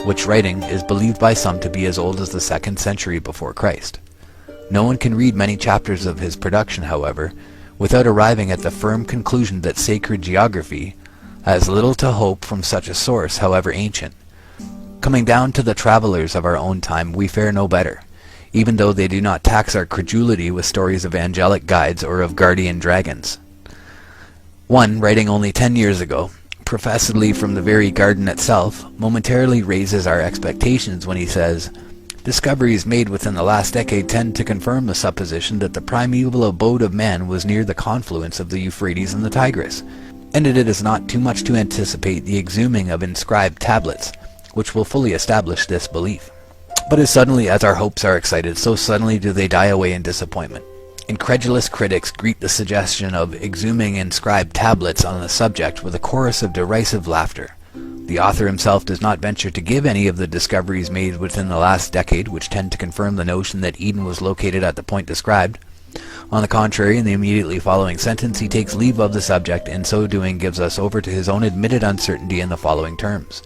which writing is believed by some to be as old as the 2nd century before Christ. No one can read many chapters of his production, however, without arriving at the firm conclusion that sacred geography has little to hope from such a source, however ancient. Coming down to the travelers of our own time, we fare no better, even though they do not tax our credulity with stories of angelic guides or of guardian dragons. One, writing only 10 years ago, professedly from the very garden itself, momentarily raises our expectations when he says, "Discoveries made within the last decade tend to confirm the supposition that the primeval abode of man was near the confluence of the Euphrates and the Tigris, and it is not too much to anticipate the exhuming of inscribed tablets, which will fully establish this belief." But as suddenly as our hopes are excited, so suddenly do they die away in disappointment. Incredulous critics greet the suggestion of exhuming inscribed tablets on the subject with a chorus of derisive laughter. The author himself does not venture to give any of the discoveries made within the last decade which tend to confirm the notion that Eden was located at the point described. On the contrary, in the immediately following sentence he takes leave of the subject, and so doing gives us over to his own admitted uncertainty in the following terms.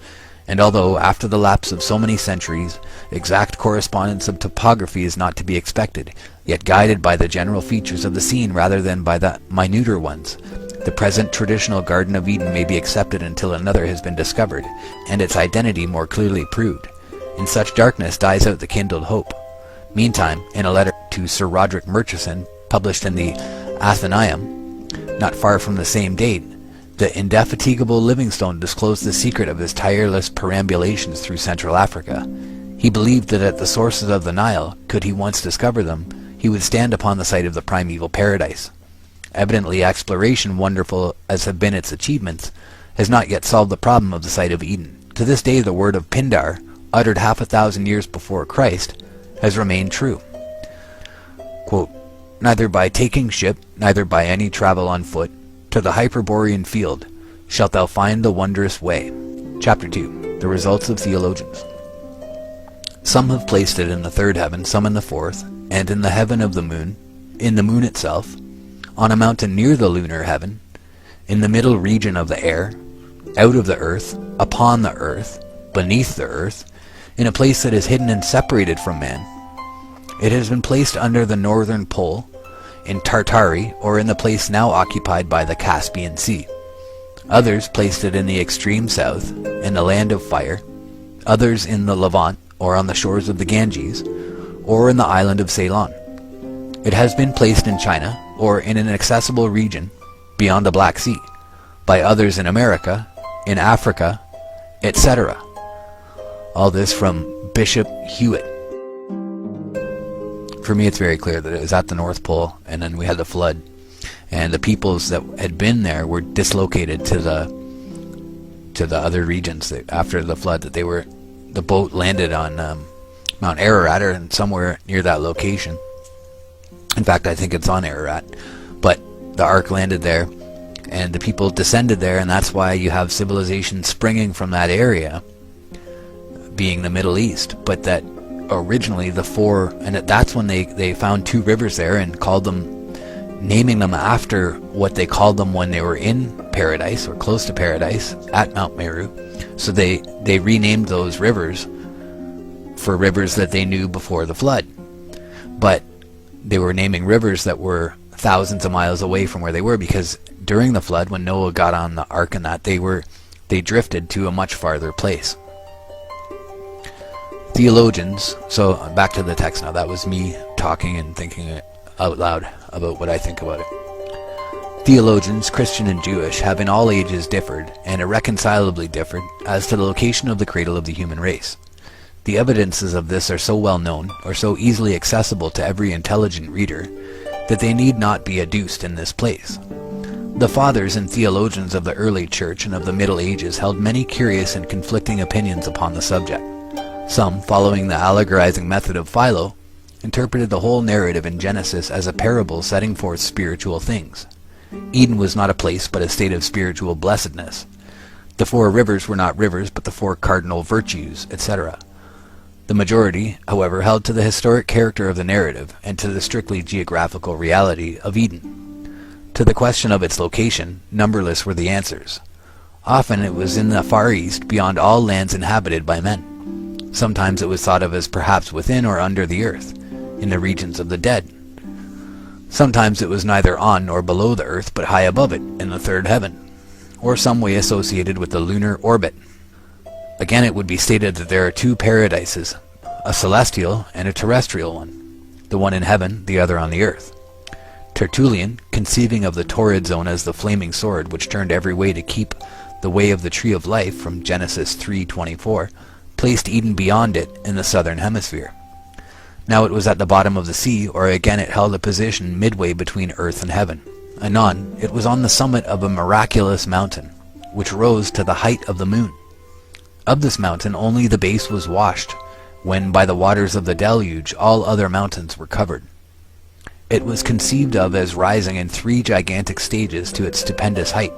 And although, after the lapse of so many centuries, exact correspondence of topography is not to be expected, yet guided by the general features of the scene rather than by the minuter ones, the present traditional Garden of Eden may be accepted until another has been discovered, and its identity more clearly proved. In such darkness dies out the kindled hope. Meantime, in a letter to Sir Roderick Murchison, published in the Athenaeum, not far from the same date, the indefatigable Livingstone disclosed the secret of his tireless perambulations through Central Africa. He believed that at the sources of the Nile, could he once discover them, he would stand upon the site of the primeval paradise. Evidently, exploration, wonderful as have been its achievements, has not yet solved the problem of the site of Eden. To this day, the word of Pindar, uttered 500 years before Christ, has remained true. Quote, "Neither by taking ship, neither by any travel on foot, to the Hyperborean field, shalt thou find the wondrous way." Chapter 2. The results of theologians. Some have placed it in the third heaven, some in the fourth, and in the heaven of the moon, in the moon itself, on a mountain near the lunar heaven, in the middle region of the air, out of the earth, upon the earth, beneath the earth, in a place that is hidden and separated from man. It has been placed under the northern pole, in Tartary, or in the place now occupied by the Caspian Sea. Others placed it in the extreme south, in the land of fire, others in the Levant, or on the shores of the Ganges, or in the island of Ceylon. It has been placed in China, or in an accessible region beyond the Black Sea, by others in America, in Africa, etc. All this from Bishop Hewitt. For me, it's very clear that it was at the North Pole, and then we had the flood, and the peoples that had been there were dislocated to the other regions after the flood. That the boat landed on Mount Ararat, or somewhere near that location. In fact, I think it's on Ararat, but the ark landed there, and the people descended there, and that's why you have civilization springing from that area, being the Middle East. But that originally that's when they found two rivers there and called them, naming them after what they called them when they were in paradise or close to paradise at Mount Meru. So they renamed those rivers for rivers that they knew before the flood. But they were naming rivers that were thousands of miles away from where they were, because during the flood, when Noah got on the ark and that, they drifted to a much farther place. Theologians, so back to the text now. That was me talking and thinking it out loud about what I think about it. Theologians, Christian and Jewish, have in all ages differed, and irreconcilably differed, as to the location of the cradle of the human race. The evidences of this are so well known, or so easily accessible to every intelligent reader, that they need not be adduced in this place. The fathers and theologians of the early church and of the Middle Ages held many curious and conflicting opinions upon the subject. Some, following the allegorizing method of Philo, interpreted the whole narrative in Genesis as a parable setting forth spiritual things. Eden was not a place but a state of spiritual blessedness. The four rivers were not rivers but the four cardinal virtues, etc. The majority, however, held to the historic character of the narrative and to the strictly geographical reality of Eden. To the question of its location, numberless were the answers. Often it was in the Far East, beyond all lands inhabited by men. Sometimes it was thought of as perhaps within or under the earth, in the regions of the dead. Sometimes it was neither on nor below the earth, but high above it, in the third heaven, or some way associated with the lunar orbit. Again, it would be stated that there are two paradises, a celestial and a terrestrial one, the one in heaven, the other on the earth. Tertullian, conceiving of the torrid zone as the flaming sword which turned every way to keep the way of the tree of life from Genesis 3:24, placed Eden beyond it in the southern hemisphere. Now it was at the bottom of the sea, or again it held a position midway between earth and heaven. Anon, it was on the summit of a miraculous mountain, which rose to the height of the moon. Of this mountain only the base was washed, when by the waters of the deluge all other mountains were covered. It was conceived of as rising in 3 gigantic stages to its stupendous height.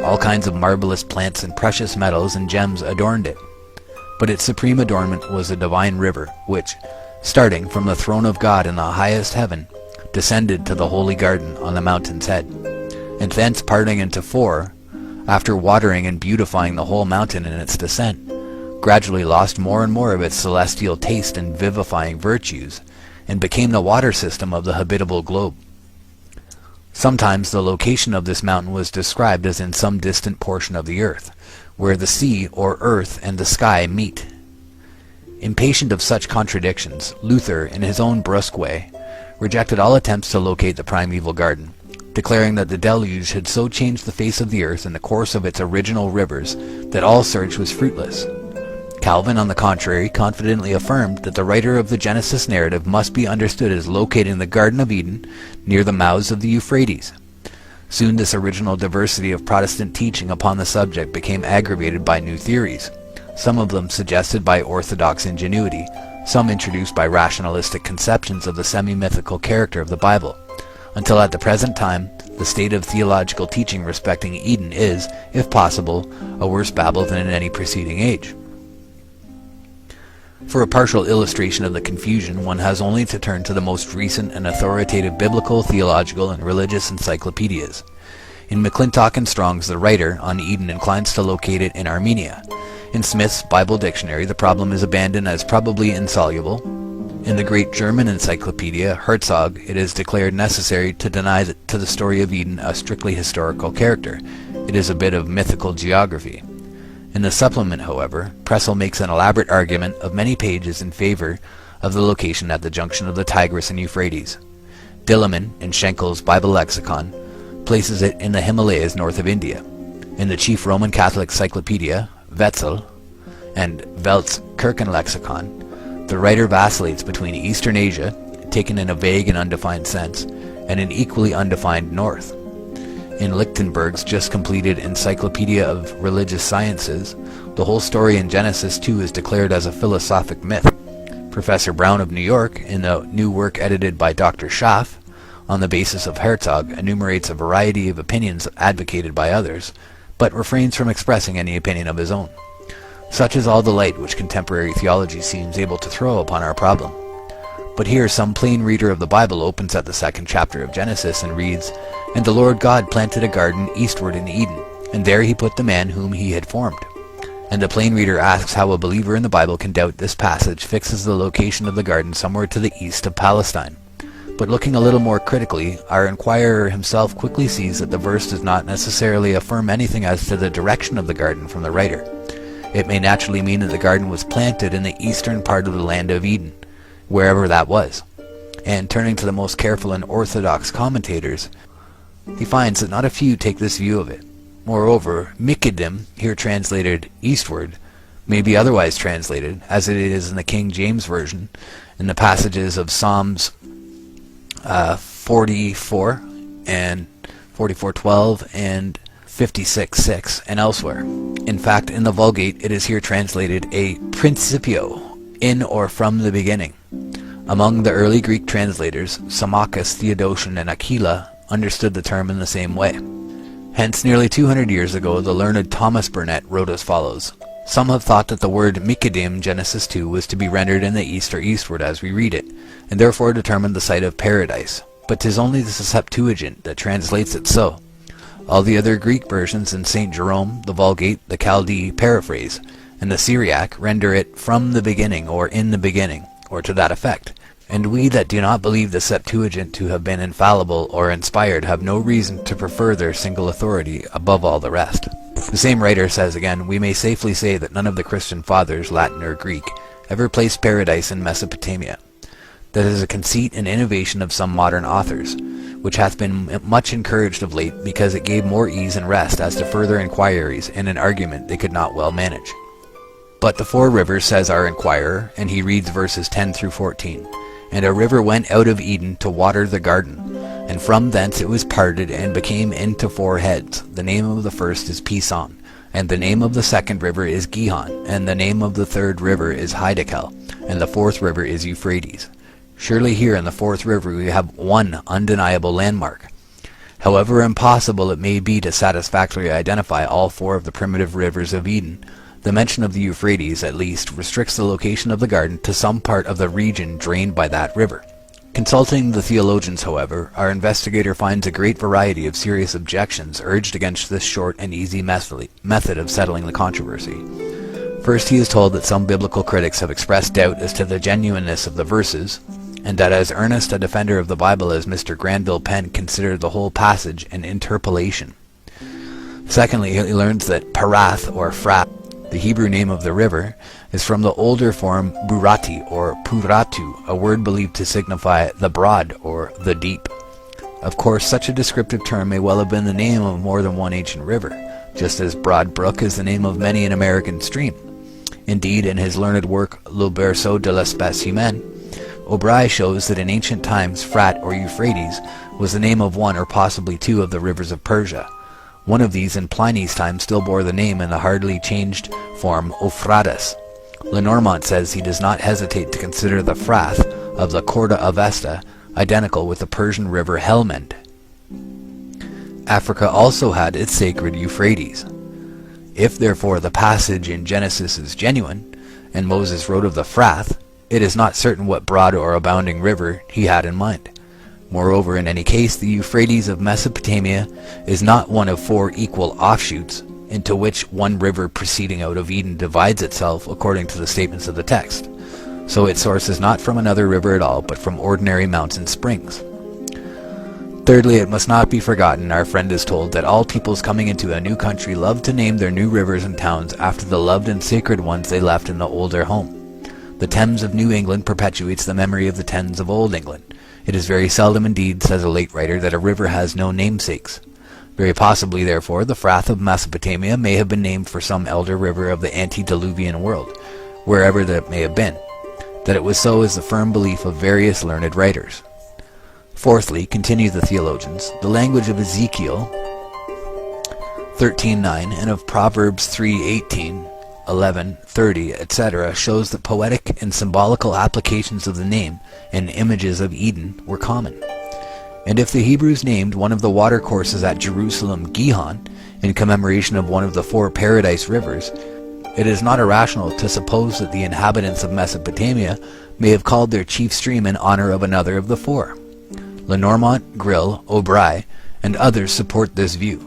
All kinds of marvelous plants and precious metals and gems adorned it. But its supreme adornment was a divine river, which, starting from the throne of God in the highest heaven, descended to the holy garden on the mountain's head, and thence parting into 4, after watering and beautifying the whole mountain in its descent, gradually lost more and more of its celestial taste and vivifying virtues, and became the water system of the habitable globe. Sometimes the location of this mountain was described as in some distant portion of the earth, where the sea or earth and the sky meet. Impatient of such contradictions, Luther, in his own brusque way, rejected all attempts to locate the primeval garden, declaring that the deluge had so changed the face of the earth and the course of its original rivers that all search was fruitless. Calvin, on the contrary, confidently affirmed that the writer of the Genesis narrative must be understood as locating the Garden of Eden near the mouths of the Euphrates. Soon this original diversity of Protestant teaching upon the subject became aggravated by new theories, some of them suggested by orthodox ingenuity, some introduced by rationalistic conceptions of the semi-mythical character of the Bible, until at the present time the state of theological teaching respecting Eden is, if possible, a worse babble than in any preceding age. For a partial illustration of the confusion, one has only to turn to the most recent and authoritative biblical, theological, and religious encyclopedias. In McClintock and Strong's The Writer on Eden inclines to locate it in Armenia. In Smith's Bible Dictionary, the problem is abandoned as probably insoluble. In the great German encyclopedia, Herzog, it is declared necessary to deny to the story of Eden a strictly historical character. It is a bit of mythical geography. In the supplement, however, Pressel makes an elaborate argument of many pages in favor of the location at the junction of the Tigris and Euphrates. Dilliman, in Schenkel's Bible Lexicon, places it in the Himalayas north of India. In the chief Roman Catholic cyclopedia, Wetzel, and Velt's Kirchenlexikon, the writer vacillates between Eastern Asia, taken in a vague and undefined sense, and an equally undefined north. In Lichtenberg's just completed Encyclopedia of Religious Sciences, the whole story in Genesis 2 is declared as a philosophic myth. Professor Brown of New York, in the new work edited by Dr. Schaff, on the basis of Herzog, enumerates a variety of opinions advocated by others, but refrains from expressing any opinion of his own. Such is all the light which contemporary theology seems able to throw upon our problem. But here some plain reader of the Bible opens at the 2nd chapter of Genesis and reads, "And the Lord God planted a garden eastward in Eden, and there he put the man whom he had formed." And the plain reader asks how a believer in the Bible can doubt this passage fixes the location of the garden somewhere to the east of Palestine. But looking a little more critically, our inquirer himself quickly sees that the verse does not necessarily affirm anything as to the direction of the garden from the writer. It may naturally mean that the garden was planted in the eastern part of the land of Eden, wherever that was. And turning to the most careful and orthodox commentators, he finds that not a few take this view of it. Moreover, Mikkedim, here translated eastward, may be otherwise translated, as it is in the King James Version, in the passages of Psalms 44 and 44:12 and 56:6 and elsewhere. In fact, in the Vulgate it is here translated a principio, in or from the beginning. Among the early Greek translators, Symmachus, Theodotion, and Aquila understood the term in the same way. Hence, nearly 200 years ago, the learned Thomas Burnet wrote as follows: "Some have thought that the word Mikkedim, Genesis 2, was to be rendered in the east or eastward as we read it, and therefore determined the site of paradise. But 'tis only the Septuagint that translates it so. All the other Greek versions in St. Jerome, the Vulgate, the Chaldee paraphrase, and the Syriac render it from the beginning or in the beginning, or to that effect. And we that do not believe the Septuagint to have been infallible or inspired have no reason to prefer their single authority above all the rest." The same writer says again, "We may safely say that none of the Christian fathers, Latin or Greek, ever placed paradise in Mesopotamia. That is a conceit and innovation of some modern authors, which hath been much encouraged of late, because it gave more ease and rest as to further inquiries in an argument they could not well manage. But the 4 rivers, says our inquirer, and he reads verses 10 through 14, "And a river went out of Eden to water the garden, and from thence it was parted and became into 4 heads. The name of the first is Pison, and the name of the second river is Gihon, and the name of the third river is Hiddekel, and the 4th river is Euphrates." Surely here in the 4th river we have one undeniable landmark. However impossible it may be to satisfactorily identify all 4 of the primitive rivers of Eden, the mention of the Euphrates, at least, restricts the location of the garden to some part of the region drained by that river. Consulting the theologians, however, our investigator finds a great variety of serious objections urged against this short and easy method of settling the controversy. First, he is told that some biblical critics have expressed doubt as to the genuineness of the verses, and that as earnest a defender of the Bible as Mr. Granville Penn considered the whole passage an interpolation. Secondly, he learns that Parath, or Frat, the Hebrew name of the river, is from the older form Burati or Puratu, a word believed to signify the broad or the deep. Of course, such a descriptive term may well have been the name of more than one ancient river, just as Broad Brook is the name of many an American stream. Indeed, in his learned work Le Berceau de l'Espèce Humaine, O'Bry shows that in ancient times Frat or Euphrates was the name of one or possibly two of the rivers of Persia. One of these in Pliny's time still bore the name in the hardly changed form Euphrates. Lenormant says he does not hesitate to consider the Frath of the Corda Avesta identical with the Persian river Helmand. Africa also had its sacred Euphrates. If therefore the passage in Genesis is genuine, and Moses wrote of the Frath, it is not certain what broad or abounding river he had in mind. Moreover, in any case, the Euphrates of Mesopotamia is not one of four equal offshoots, into which one river proceeding out of Eden divides itself according to the statements of the text. So its source is not from another river at all, but from ordinary mountain springs. Thirdly, it must not be forgotten, our friend is told, that all peoples coming into a new country love to name their new rivers and towns after the loved and sacred ones they left in the older home. The Thames of New England perpetuates the memory of the Thames of Old England. It is very seldom indeed, says a late writer, that a river has no namesakes. Very possibly, therefore, the Frath of Mesopotamia may have been named for some elder river of the antediluvian world, wherever that may have been. That it was so is the firm belief of various learned writers. Fourthly, continue the theologians, the language of Ezekiel 13:9 and of Proverbs 3:18, 11, 30, etc. shows that poetic and symbolical applications of the name and images of Eden were common. And if the Hebrews named one of the watercourses at Jerusalem Gihon, in commemoration of one of the four paradise rivers, it is not irrational to suppose that the inhabitants of Mesopotamia may have called their chief stream in honor of another of the four. Lenormant, Grill, O'Bry, and others support this view.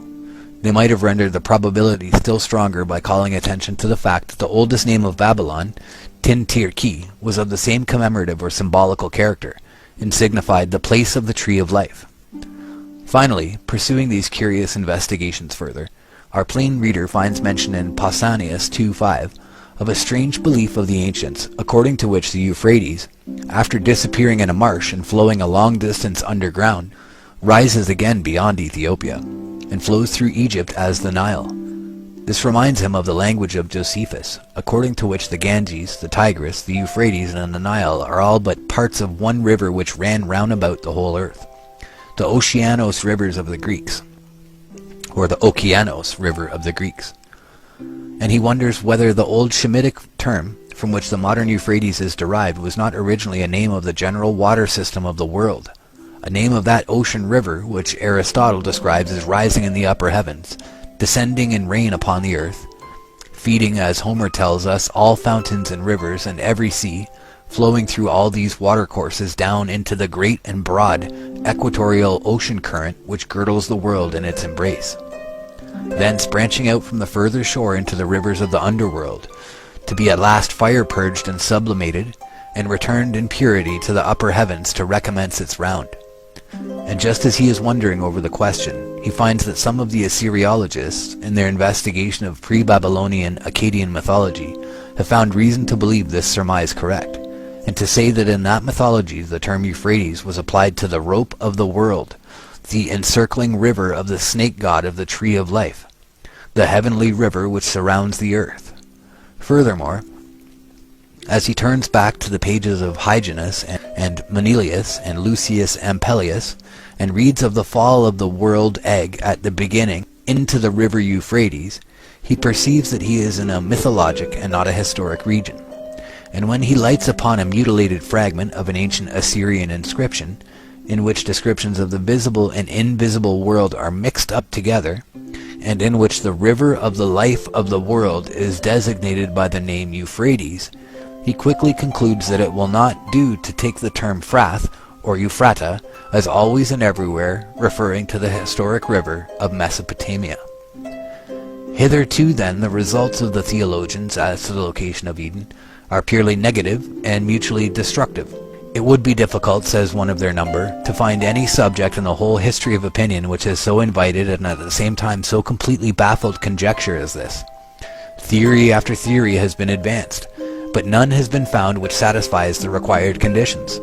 They might have rendered the probability still stronger by calling attention to the fact that the oldest name of Babylon, Tin-Tir-Ki, was of the same commemorative or symbolical character, and signified the place of the tree of life. Finally, pursuing these curious investigations further, our plain reader finds mention in Pausanias 2:5 of a strange belief of the ancients, according to which the Euphrates, after disappearing in a marsh and flowing a long distance underground, rises again beyond Ethiopia, and flows through Egypt as the Nile. This reminds him of the language of Josephus, according to which the Ganges, the Tigris, the Euphrates, and the Nile are all but parts of one river which ran round about the whole earth, the Oceanos rivers of the Greeks, or the Okeanos river of the Greeks. And he wonders whether the old Shemitic term, from which the modern Euphrates is derived, was not originally a name of the general water system of the world, a name of that ocean river which Aristotle describes as rising in the upper heavens, descending in rain upon the earth, feeding, as Homer tells us, all fountains and rivers and every sea, flowing through all these watercourses down into the great and broad equatorial ocean current which girdles the world in its embrace. Thence branching out from the further shore into the rivers of the underworld, to be at last fire-purged and sublimated, and returned in purity to the upper heavens to recommence its round. And just as he is wondering over the question, he finds that some of the Assyriologists, in their investigation of pre-Babylonian Akkadian mythology, have found reason to believe this surmise correct, and to say that in that mythology the term Euphrates was applied to the rope of the world, the encircling river of the snake god of the tree of life, the heavenly river which surrounds the earth. Furthermore, as he turns back to the pages of Hyginus and Manilius and Lucius Ampelius, and reads of the fall of the world egg at the beginning into the river Euphrates, he perceives that he is in a mythologic and not a historic region. And when he lights upon a mutilated fragment of an ancient Assyrian inscription, in which descriptions of the visible and invisible world are mixed up together, and in which the river of the life of the world is designated by the name Euphrates, he quickly concludes that it will not do to take the term Frath or Euphrata as always and everywhere referring to the historic river of Mesopotamia. Hitherto, then, the results of the theologians as to the location of Eden are purely negative and mutually destructive. It would be difficult, says one of their number, to find any subject in the whole history of opinion which has so invited and at the same time so completely baffled conjecture as this. Theory after theory has been advanced, but none has been found which satisfies the required conditions.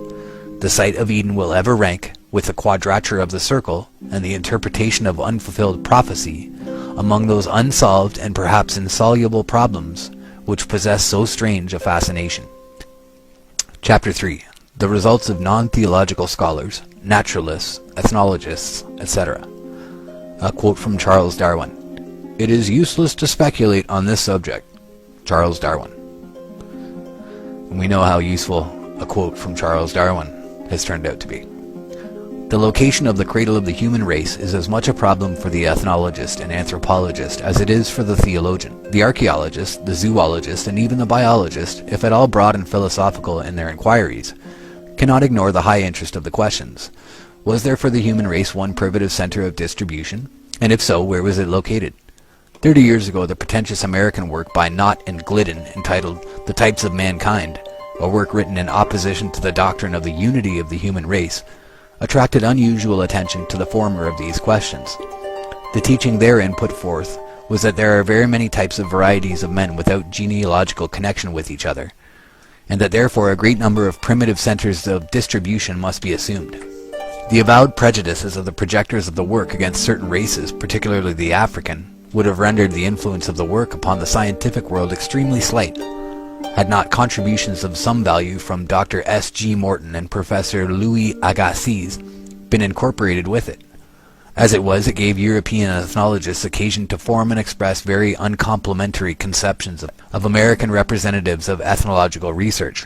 The site of Eden will ever rank, with the quadrature of the circle and the interpretation of unfulfilled prophecy, among those unsolved and perhaps insoluble problems which possess so strange a fascination. Chapter 3. The results of non-theological scholars, naturalists, ethnologists, etc. A quote from Charles Darwin. "It is useless to speculate on this subject." Charles Darwin. And we know how useful a quote from Charles Darwin has turned out to be. The location of the cradle of the human race is as much a problem for the ethnologist and anthropologist as it is for the theologian. The archaeologist, the zoologist, and even the biologist, if at all broad and philosophical in their inquiries, cannot ignore the high interest of the questions. Was there for the human race one primitive center of distribution? And if so, where was it located? 30 years ago, the pretentious American work by Knott and Glidden, entitled The Types of Mankind, a work written in opposition to the doctrine of the unity of the human race, attracted unusual attention to the former of these questions. The teaching therein put forth was that there are very many types of varieties of men without genealogical connection with each other, and that therefore a great number of primitive centers of distribution must be assumed. The avowed prejudices of the projectors of the work against certain races, particularly the African, would have rendered the influence of the work upon the scientific world extremely slight, had not contributions of some value from Dr. S. G. Morton and Professor Louis Agassiz been incorporated with it. As it was, it gave European ethnologists occasion to form and express very uncomplimentary conceptions of American representatives of ethnological research.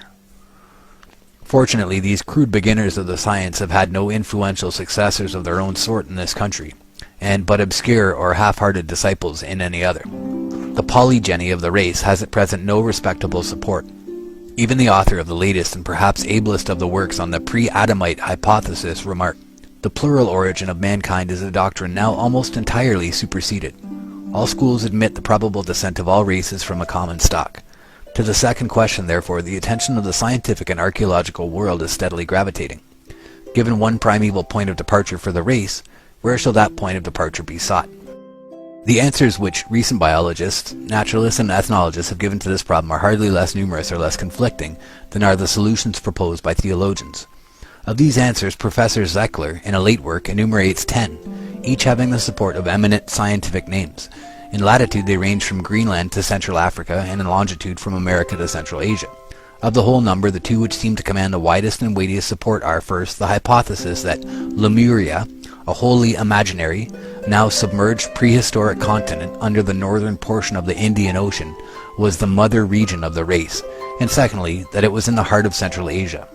Fortunately, these crude beginners of the science have had no influential successors of their own sort in this country, and but obscure or half-hearted disciples in any other. The polygeny of the race has at present no respectable support. Even the author of the latest and perhaps ablest of the works on the pre-Adamite hypothesis remarked, "The plural origin of mankind is a doctrine now almost entirely superseded. All schools admit the probable descent of all races from a common stock. To the second question, therefore, the attention of the scientific and archaeological world is steadily gravitating. Given one primeval point of departure for the race, where shall that point of departure be sought?" The answers which recent biologists, naturalists, and ethnologists have given to this problem are hardly less numerous or less conflicting than are the solutions proposed by theologians. Of these answers, Professor Zechler, in a late work, enumerates 10, each having the support of eminent scientific names. In latitude they range from Greenland to Central Africa, and in longitude from America to Central Asia. Of the whole number, the two which seem to command the widest and weightiest support are, first, the hypothesis that Lemuria, a wholly imaginary, now submerged prehistoric continent under the northern portion of the Indian Ocean, was the mother region of the race, and secondly, that it was in the heart of Central Asia.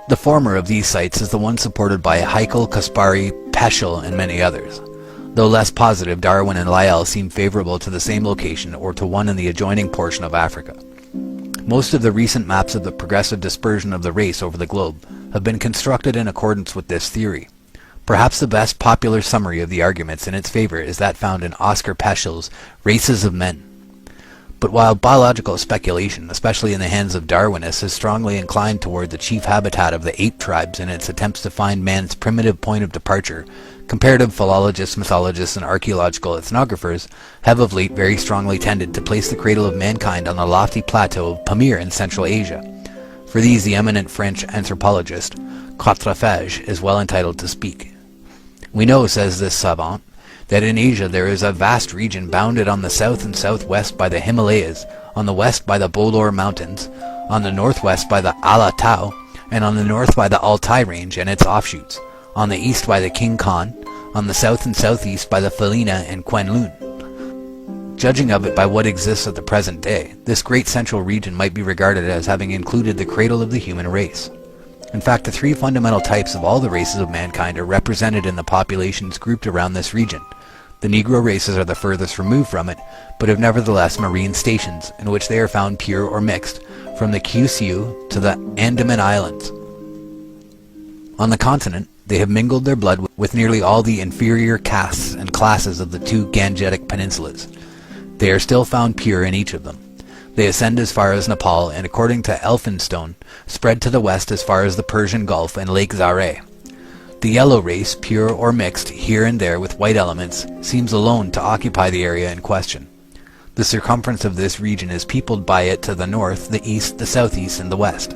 The former of these sites is the one supported by Haeckel, Kaspari, Peschel, and many others. Though less positive, Darwin and Lyell seem favorable to the same location or to one in the adjoining portion of Africa. Most of the recent maps of the progressive dispersion of the race over the globe have been constructed in accordance with this theory. Perhaps the best popular summary of the arguments in its favor is that found in Oscar Peschel's Races of Men. But while biological speculation, especially in the hands of Darwinists, is strongly inclined toward the chief habitat of the ape tribes in its attempts to find man's primitive point of departure, comparative philologists, mythologists, and archaeological ethnographers have of late very strongly tended to place the cradle of mankind on the lofty plateau of Pamir in Central Asia. For these the eminent French anthropologist, Quatrefages, is well entitled to speak. "We know," says this savant, "that in Asia there is a vast region bounded on the south and southwest by the Himalayas, on the west by the Bolor Mountains, on the northwest by the Ala Tau, and on the north by the Altai Range and its offshoots, on the east by the King Khan, on the south and southeast by the Felina and Kwenlun. Judging of it by what exists at the present day, this great central region might be regarded as having included the cradle of the human race. In fact, the three fundamental types of all the races of mankind are represented in the populations grouped around this region. The Negro races are the furthest removed from it, but have nevertheless marine stations, in which they are found pure or mixed, from the Kyushu to the Andaman Islands. On the continent, they have mingled their blood with nearly all the inferior castes and classes of the two Gangetic peninsulas. They are still found pure in each of them. They ascend as far as Nepal, and according to Elphinstone, spread to the west as far as the Persian Gulf and Lake Zare. The yellow race, pure or mixed here and there with white elements, seems alone to occupy the area in question. The circumference of this region is peopled by it to the north, the east, the southeast, and the west.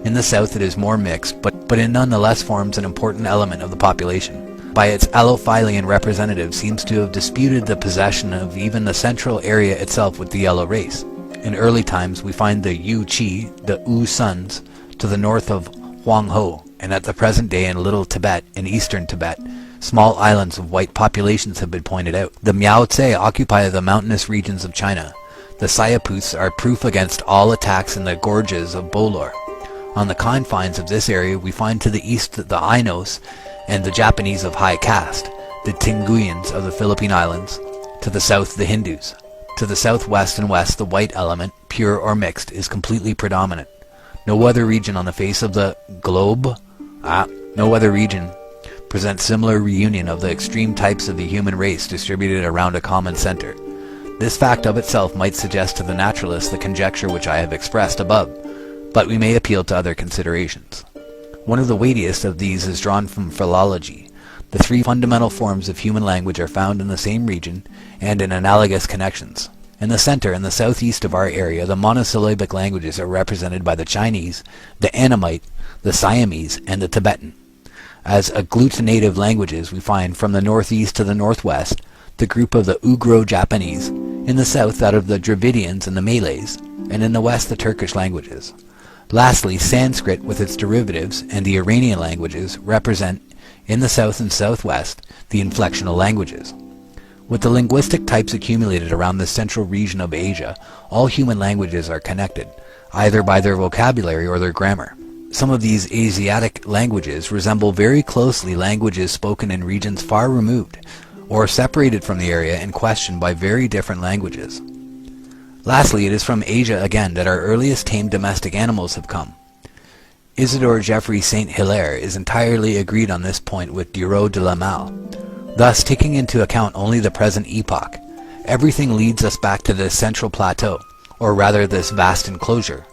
In the south it is more mixed, but it nonetheless forms an important element of the population. By its allophilian representative seems to have disputed the possession of even the central area itself with the yellow race. In early times, we find the Yu Qi, the Wu sons, to the north of Huangho, and at the present day in Little Tibet, in eastern Tibet, small islands of white populations have been pointed out. The Miao-Tse occupy the mountainous regions of China. The Sayapus are proof against all attacks in the gorges of Bolor. On the confines of this area we find to the east the Ainos and the Japanese of high caste, the Tinguyans of the Philippine Islands, to the south the Hindus. To the southwest and west the white element, pure or mixed, is completely predominant. No other region on the face of the globe, no other region presents similar reunion of the extreme types of the human race distributed around a common center. This fact of itself might suggest to the naturalist the conjecture which I have expressed above, but we may appeal to other considerations. One of the weightiest of these is drawn from philology. The three fundamental forms of human language are found in the same region and in analogous connections. In the center and the southeast of our area, the monosyllabic languages are represented by the Chinese, the Annamite, the Siamese, and the Tibetan. As agglutinative languages, we find from the northeast to the northwest the group of the Ugro-Japanese, in the south that of the Dravidians and the Malays, and in the west the Turkish languages. Lastly, Sanskrit with its derivatives and the Iranian languages represent, in the south and southwest, the inflectional languages. With the linguistic types accumulated around the central region of Asia, all human languages are connected, either by their vocabulary or their grammar. Some of these Asiatic languages resemble very closely languages spoken in regions far removed, or separated from the area in question by very different languages. Lastly, it is from Asia again that our earliest tame domestic animals have come. Isidore Geoffroy St. Hilaire is entirely agreed on this point with Dureau de la Malle. Thus, taking into account only the present epoch, everything leads us back to this central plateau, or rather this vast enclosure.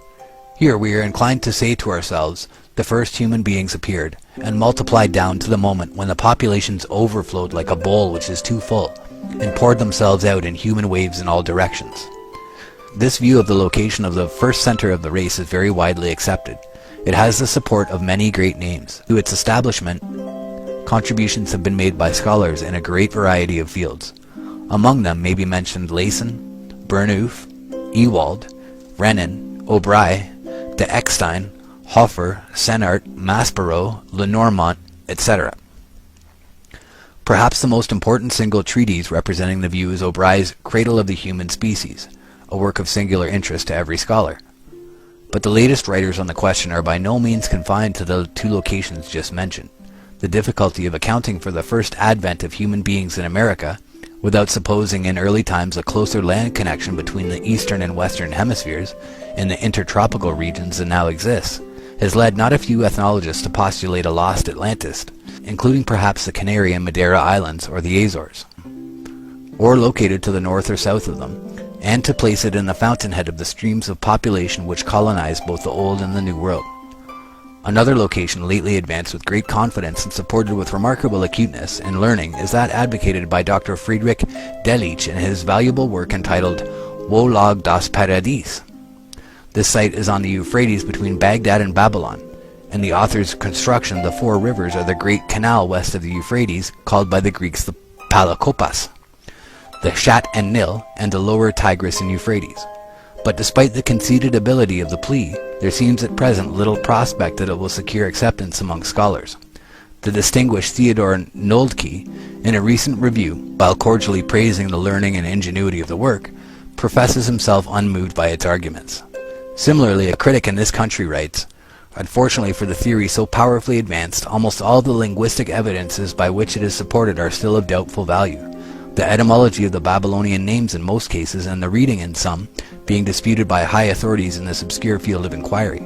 Here we are inclined to say to ourselves, the first human beings appeared, and multiplied down to the moment when the populations overflowed like a bowl which is too full, and poured themselves out in human waves in all directions. This view of the location of the first center of the race is very widely accepted. It has the support of many great names. To its establishment, contributions have been made by scholars in a great variety of fields. Among them may be mentioned Layson, Bernoof, Ewald, Renan, O'Bry, de Eckstein, Hofer, Senart, Maspero, Lenormant, etc. Perhaps the most important single treatise representing the view is O'Bry's Cradle of the Human Species, a work of singular interest to every scholar. But the latest writers on the question are by no means confined to the two locations just mentioned. The difficulty of accounting for the first advent of human beings in America, without supposing in early times a closer land connection between the eastern and western hemispheres, in the intertropical regions that now exist, has led not a few ethnologists to postulate a lost Atlantis, including perhaps the Canary and Madeira Islands or the Azores, or located to the north or south of them, and to place it in the fountainhead of the streams of population which colonized both the Old and the New World. Another location lately advanced with great confidence and supported with remarkable acuteness and learning is that advocated by Dr. Friedrich Delitzsch in his valuable work entitled Wohllage das Paradies. This site is on the Euphrates between Baghdad and Babylon. In the author's construction, the four rivers are the great canal west of the Euphrates, called by the Greeks the Palakopas, the Shat and Nil, and the lower Tigris and Euphrates. But despite the conceded ability of the plea, there seems at present little prospect that it will secure acceptance among scholars. The distinguished Theodor Noldke, in a recent review, while cordially praising the learning and ingenuity of the work, professes himself unmoved by its arguments. Similarly, a critic in this country writes, "Unfortunately for the theory so powerfully advanced, almost all the linguistic evidences by which it is supported are still of doubtful value. The etymology of the Babylonian names in most cases, and the reading in some, being disputed by high authorities in this obscure field of inquiry.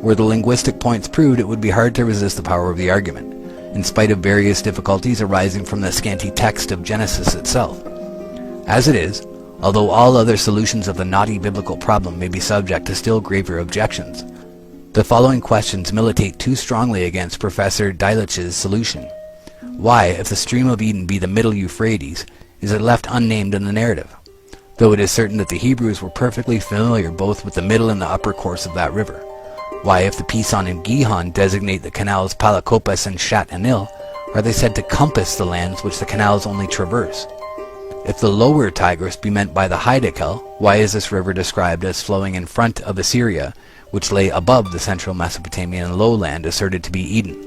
Were the linguistic points proved, it would be hard to resist the power of the argument, in spite of various difficulties arising from the scanty text of Genesis itself. As it is, although all other solutions of the knotty biblical problem may be subject to still graver objections, the following questions militate too strongly against Professor Delitzsch's solution. Why, if the stream of Eden be the middle Euphrates, is it left unnamed in the narrative? Though it is certain that the Hebrews were perfectly familiar both with the middle and the upper course of that river. Why, if the Pison and Gihon designate the canals Palakopas and Shat and Nil, are they said to compass the lands which the canals only traverse? If the lower Tigris be meant by the Hiddekel, why is this river described as flowing in front of Assyria, which lay above the central Mesopotamian lowland asserted to be Eden?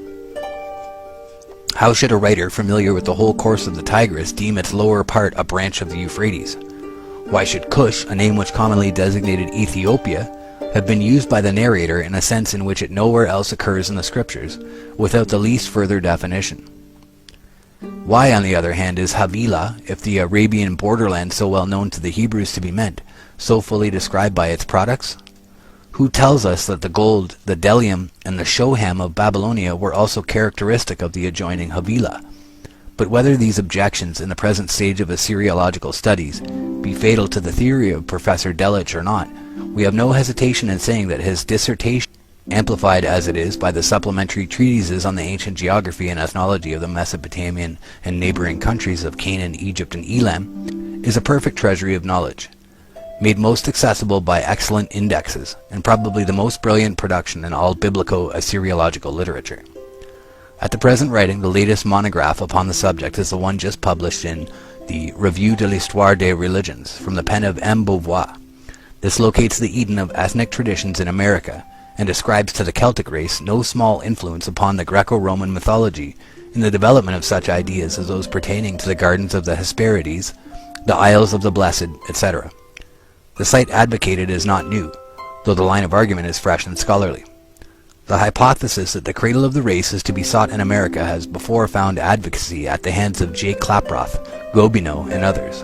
How should a writer familiar with the whole course of the Tigris deem its lower part a branch of the Euphrates? Why should Cush, a name which commonly designated Ethiopia, have been used by the narrator in a sense in which it nowhere else occurs in the scriptures, without the least further definition? Why, on the other hand, is Havilah, if the Arabian borderland so well known to the Hebrews to be meant, so fully described by its products? Who tells us that the gold, the bdellium, and the shoham of Babylonia were also characteristic of the adjoining Havilah? But whether these objections in the present stage of Assyriological studies be fatal to the theory of Professor Delitzsch or not, we have no hesitation in saying that his dissertation, amplified as it is by the supplementary treatises on the ancient geography and ethnology of the Mesopotamian and neighboring countries of Canaan, Egypt, and Elam, is a perfect treasury of knowledge, made most accessible by excellent indexes, and probably the most brilliant production in all biblico-Assyriological literature. At the present writing, the latest monograph upon the subject is the one just published in the Revue de l'Histoire des Religions, from the pen of M. Beauvoir. This locates the Eden of ethnic traditions in America, and ascribes to the Celtic race no small influence upon the Greco-Roman mythology in the development of such ideas as those pertaining to the gardens of the Hesperides, the Isles of the Blessed, etc. The site advocated is not new, though the line of argument is fresh and scholarly. The hypothesis that the cradle of the race is to be sought in America has before found advocacy at the hands of J. Klaproth, Gobineau, and others.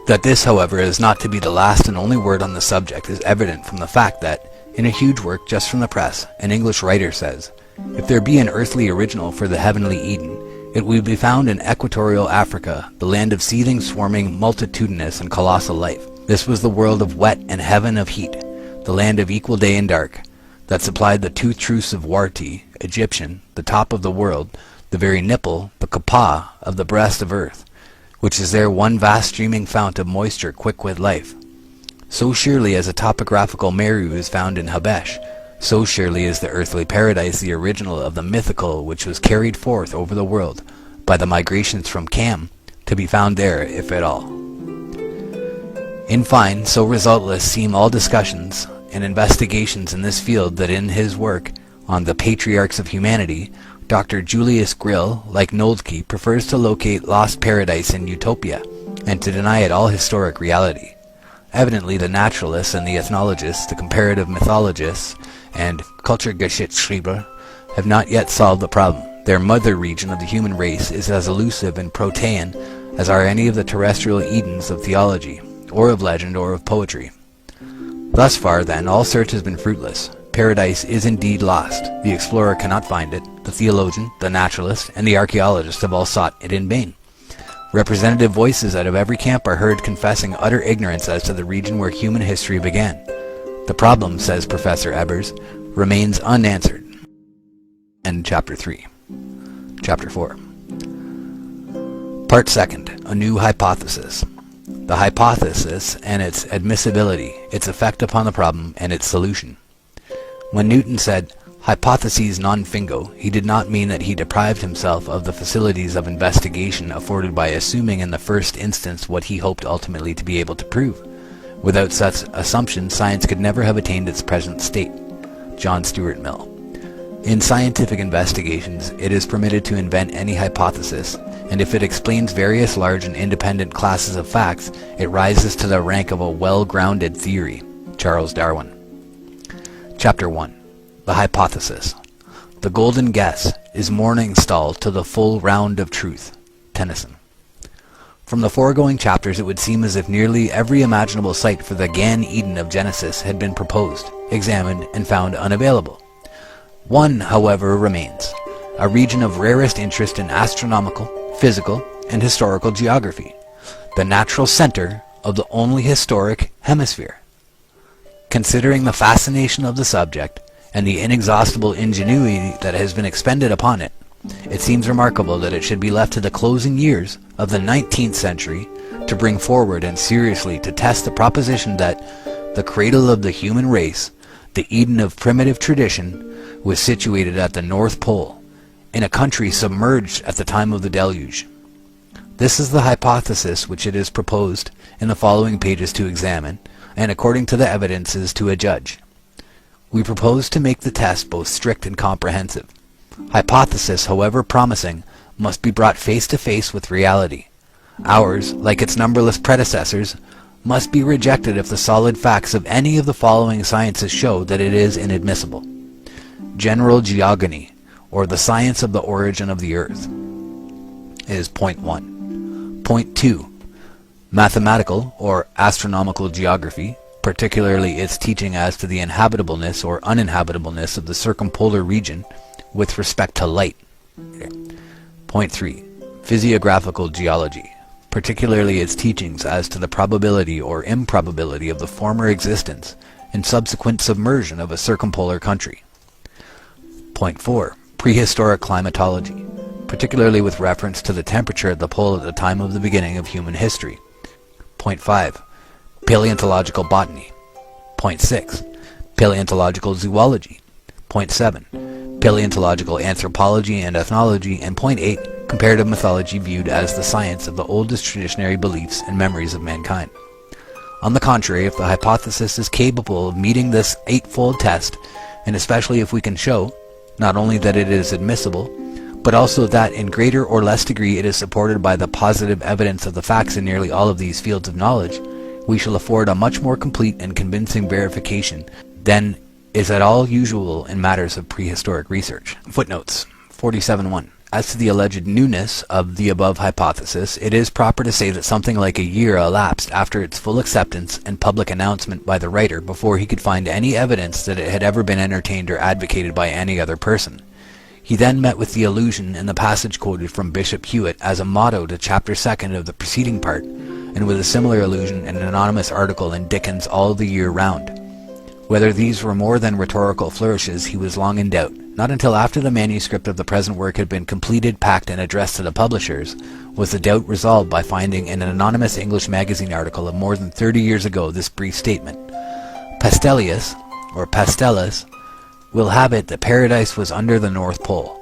That this, however, is not to be the last and only word on the subject is evident from the fact that, in a huge work just from the press, an English writer says, "If there be an earthly original for the heavenly Eden, it will be found in equatorial Africa, the land of seething, swarming, multitudinous, and colossal life. This was the world of wet and heaven of heat, the land of equal day and dark, that supplied the two truths of Warti, Egyptian, the top of the world, the very nipple, the kapah, of the breast of earth, which is there one vast streaming fount of moisture quick with life. So surely as a topographical Meru is found in Habesh, so surely is the earthly paradise the original of the mythical which was carried forth over the world by the migrations from Cam, to be found there, if at all." In fine, so resultless seem all discussions and investigations in this field that in his work on the Patriarchs of Humanity, Dr. Julius Grill, like Noldke, prefers to locate lost paradise in utopia, and to deny it all historic reality. Evidently the naturalists and the ethnologists, the comparative mythologists, and Kulturgeschichtschreiber have not yet solved the problem. Their mother region of the human race is as elusive and protean as are any of the terrestrial Edens of theology, or of legend, or of poetry. Thus far, then, all search has been fruitless. Paradise is indeed lost. The explorer cannot find it. The theologian, the naturalist, and the archaeologist have all sought it in vain. Representative voices out of every camp are heard confessing utter ignorance as to the region where human history began. The problem, says Professor Ebers, remains unanswered. End chapter 3. Chapter 4. Part 2. A new hypothesis. The hypothesis and its admissibility, its effect upon the problem, and its solution. When Newton said, hypotheses non fingo, he did not mean that he deprived himself of the facilities of investigation afforded by assuming in the first instance what he hoped ultimately to be able to prove. Without such assumption, science could never have attained its present state. John Stuart Mill. In scientific investigations, it is permitted to invent any hypothesis, and if it explains various large and independent classes of facts, it rises to the rank of a well-grounded theory. Charles Darwin. Chapter 1. The Hypothesis. The golden guess is morning stall to the full round of truth. Tennyson. From the foregoing chapters it would seem as if nearly every imaginable site for the Gan Eden of Genesis had been proposed, examined, and found unavailable. One, however, remains, a region of rarest interest in astronomical, physical, and historical geography, the natural center of the only historic hemisphere. Considering the fascination of the subject, and the inexhaustible ingenuity that has been expended upon it, it seems remarkable that it should be left to the closing years of the 19th century to bring forward and seriously to test the proposition that the cradle of the human race, the Eden of primitive tradition, was situated at the North Pole, in a country submerged at the time of the deluge. This is the hypothesis which it is proposed in the following pages to examine, and according to the evidences to adjudge. We propose to make the test both strict and comprehensive. Hypothesis, however promising, must be brought face to face with reality. Ours, like its numberless predecessors, must be rejected if the solid facts of any of the following sciences show that it is inadmissible. General geogony, or the science of the origin of the earth, is point 1. Point 2. Mathematical or astronomical geography, particularly its teaching as to the inhabitableness or uninhabitableness of the circumpolar region with respect to light. Point 3. Physiographical geology, particularly its teachings as to the probability or improbability of the former existence and subsequent submersion of a circumpolar country. Point 4. Prehistoric climatology, particularly with reference to the temperature at the pole at the time of the beginning of human history. Point 5. Paleontological botany. Point 6. Paleontological zoology. Point 7. Paleontological anthropology and ethnology. And point 8. Comparative mythology viewed as the science of the oldest traditionary beliefs and memories of mankind. On the contrary, if the hypothesis is capable of meeting this eightfold test, and especially if we can show not only that it is admissible, but also that in greater or less degree it is supported by the positive evidence of the facts in nearly all of these fields of knowledge, we shall afford a much more complete and convincing verification than is at all usual in matters of prehistoric research. Footnotes 47.1. As to the alleged newness of the above hypothesis, it is proper to say that something like a year elapsed after its full acceptance and public announcement by the writer before he could find any evidence that it had ever been entertained or advocated by any other person. He then met with the allusion in the passage quoted from Bishop Hewitt as a motto to chapter 2 of the preceding part, and with a similar allusion in an anonymous article in Dickens' All the Year Round. Whether these were more than rhetorical flourishes he was long in doubt. Not until after the manuscript of the present work had been completed, packed, and addressed to the publishers, was the doubt resolved by finding in an anonymous English magazine article of more than 30 years ago this brief statement: Pastelius, or Pastellus, will have it that paradise was under the North Pole.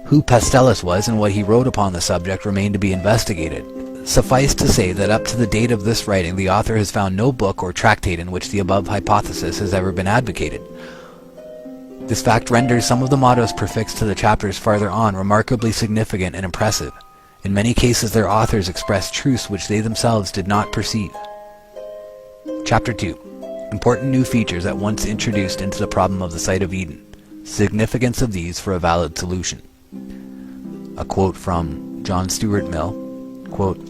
Who Pastellus was and what he wrote upon the subject remained to be investigated. Suffice to say that up to the date of this writing the author has found no book or tractate in which the above hypothesis has ever been advocated. This fact renders some of the mottos prefixed to the chapters farther on remarkably significant and impressive. In many cases their authors express truths which they themselves did not perceive. Chapter 2. Important new features at once introduced into the problem of the site of Eden. Significance of these for a valid solution. A quote from John Stuart Mill, quote,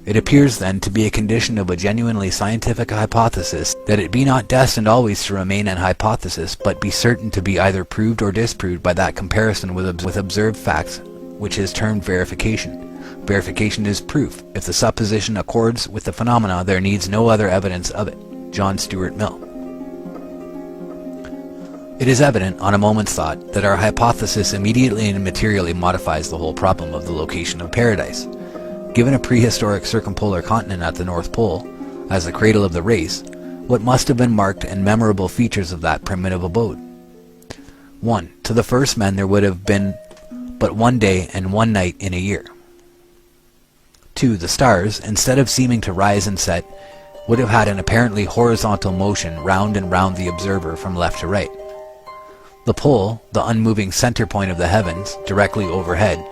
"It appears then to be a condition of a genuinely scientific hypothesis that it be not destined always to remain an hypothesis, but be certain to be either proved or disproved by that comparison with observed facts which is termed verification. Verification is proof. If the supposition accords with the phenomena, there needs no other evidence of it." John Stuart Mill. It is evident, on a moment's thought, that our hypothesis immediately and materially modifies the whole problem of the location of paradise. Given a prehistoric circumpolar continent at the North Pole, as the cradle of the race, what must have been marked and memorable features of that primitive abode? 1. To the first men there would have been but one day and one night in a year. 2. The stars, instead of seeming to rise and set, would have had an apparently horizontal motion round and round the observer from left to right. The pole, the unmoving center point of the heavens, directly overhead,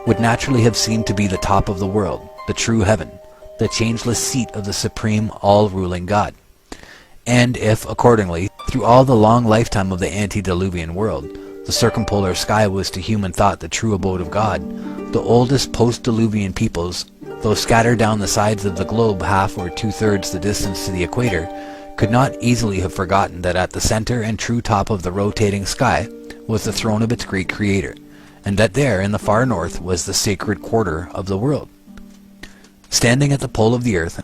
would naturally have seemed to be the top of the world, the true heaven, the changeless seat of the supreme, all-ruling God. And if, accordingly, through all the long lifetime of the antediluvian world, the circumpolar sky was to human thought the true abode of God, the oldest post-diluvian peoples, though scattered down the sides of the globe half or two-thirds the distance to the equator, could not easily have forgotten that at the center and true top of the rotating sky was the throne of its great Creator, and that there in the far north was the sacred quarter of the world. Standing at the pole of the earth,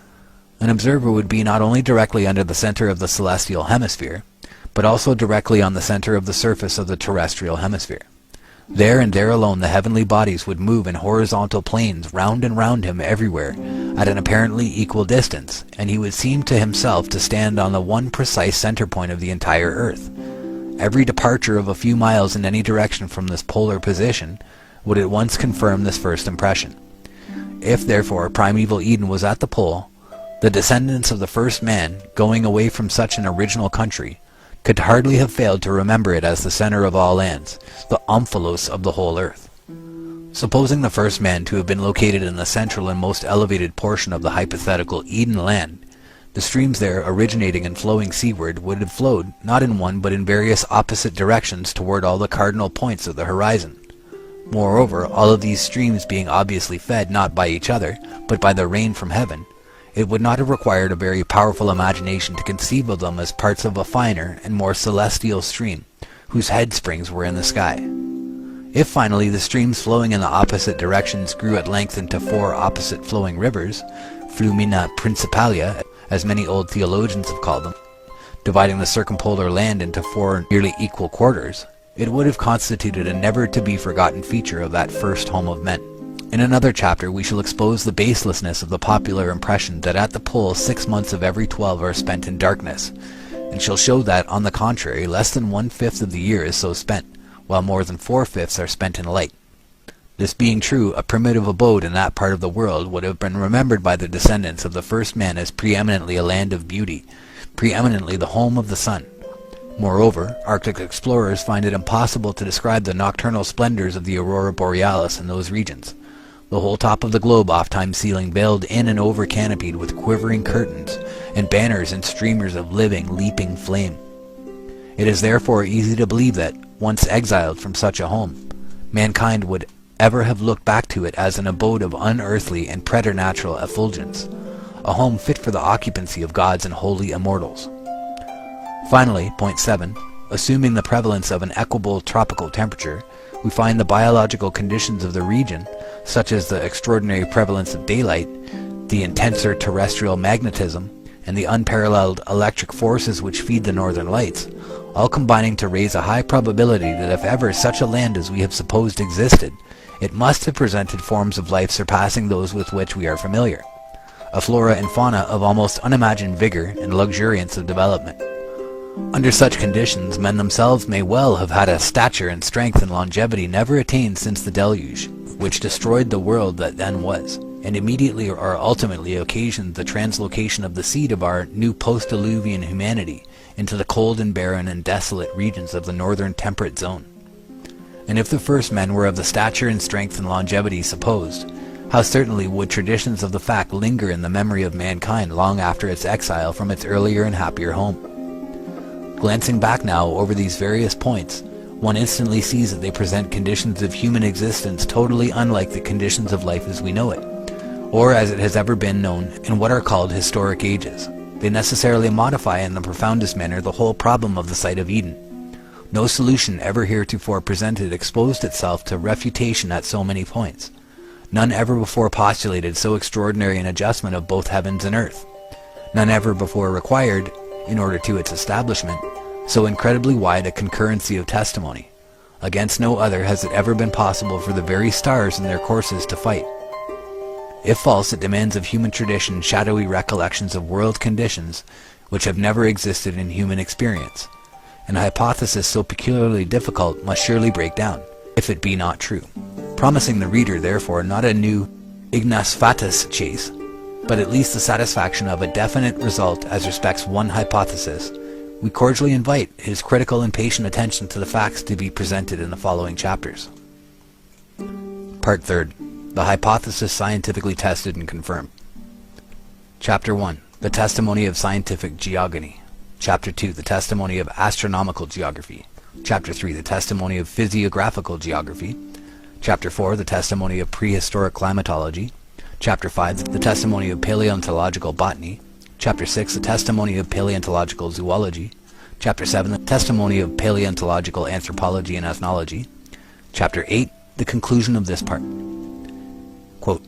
an observer would be not only directly under the center of the celestial hemisphere, but also directly on the center of the surface of the terrestrial hemisphere. There and there alone the heavenly bodies would move in horizontal planes round and round him everywhere at an apparently equal distance, and he would seem to himself to stand on the one precise center point of the entire earth. Every departure of a few miles in any direction from this polar position would at once confirm this first impression. If therefore primeval Eden was at the pole, the descendants of the first man, going away from such an original country, could hardly have failed to remember it as the center of all lands, the omphalos of the whole earth. Supposing the first man to have been located in the central and most elevated portion of the hypothetical Eden land, the streams there originating and flowing seaward would have flowed not in one but in various opposite directions toward all the cardinal points of the horizon. Moreover, all of these streams being obviously fed not by each other, but by the rain from heaven, it would not have required a very powerful imagination to conceive of them as parts of a finer and more celestial stream, whose head springs were in the sky. If finally the streams flowing in the opposite directions grew at length into 4 opposite flowing rivers, flumina principalia, as many old theologians have called them, dividing the circumpolar land into 4 nearly equal quarters, it would have constituted a never-to-be-forgotten feature of that first home of men. In another chapter we shall expose the baselessness of the popular impression that at the pole 6 months of every 12 are spent in darkness, and shall show that, on the contrary, less than 1/5 of the year is so spent, while more than 4/5 are spent in light. This being true, a primitive abode in that part of the world would have been remembered by the descendants of the first man as preeminently a land of beauty, preeminently the home of the sun. Moreover, Arctic explorers find it impossible to describe the nocturnal splendors of the aurora borealis in those regions, the whole top of the globe oft-times seeming veiled in and over canopied with quivering curtains, and banners and streamers of living, leaping flame. It is therefore easy to believe that, once exiled from such a home, mankind would ever have looked back to it as an abode of unearthly and preternatural effulgence, a home fit for the occupancy of gods and holy immortals. Finally, point 7, assuming the prevalence of an equable tropical temperature, we find the biological conditions of the region, such as the extraordinary prevalence of daylight, the intenser terrestrial magnetism, and the unparalleled electric forces which feed the northern lights, all combining to raise a high probability that if ever such a land as we have supposed existed, it must have presented forms of life surpassing those with which we are familiar, a flora and fauna of almost unimagined vigor and luxuriance of development. Under such conditions, men themselves may well have had a stature and strength and longevity never attained since the deluge, which destroyed the world that then was, and immediately or ultimately occasioned the translocation of the seed of our new post-diluvian humanity into the cold and barren and desolate regions of the northern temperate zone. And if the first men were of the stature and strength and longevity supposed, how certainly would traditions of the fact linger in the memory of mankind long after its exile from its earlier and happier home. Glancing back now over these various points, one instantly sees that they present conditions of human existence totally unlike the conditions of life as we know it, or as it has ever been known in what are called historic ages. They necessarily modify in the profoundest manner the whole problem of the site of Eden. No solution ever heretofore presented exposed itself to refutation at so many points. None ever before postulated so extraordinary an adjustment of both heavens and earth. None ever before required, in order to its establishment, so incredibly wide a concurrency of testimony. Against no other has it ever been possible for the very stars in their courses to fight. If false, it demands of human tradition shadowy recollections of world conditions which have never existed in human experience. An hypothesis so peculiarly difficult must surely break down, if it be not true. Promising the reader, therefore, not a new ignis fatuus chase, but at least the satisfaction of a definite result as respects one hypothesis, we cordially invite his critical and patient attention to the facts to be presented in the following chapters. Part 3rd. The hypothesis scientifically tested and confirmed. Chapter 1. The testimony of scientific geogony. Chapter 2. The testimony of astronomical geography. Chapter 3. The testimony of physiographical geography. Chapter 4. The testimony of prehistoric climatology. Chapter 5. The testimony of paleontological botany. Chapter 6. The testimony of paleontological zoology. Chapter 7. The testimony of paleontological anthropology and ethnology. Chapter 8. The conclusion of this part. Quote,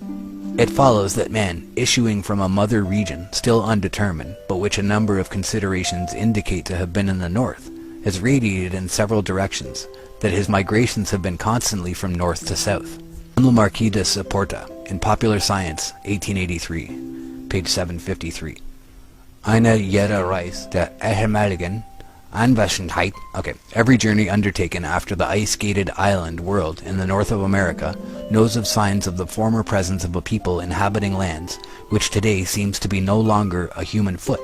"It follows that man, issuing from a mother region, still undetermined, but which a number of considerations indicate to have been in the north, has radiated in several directions, that his migrations have been constantly from north to south." Le Marquis de Saporta, in Popular Science, 1883, page 753. Eine jeder Reis der ehemaligen Every journey undertaken after the ice-gated island world in the north of America knows of signs of the former presence of a people inhabiting lands which today seems to be no longer a human foot.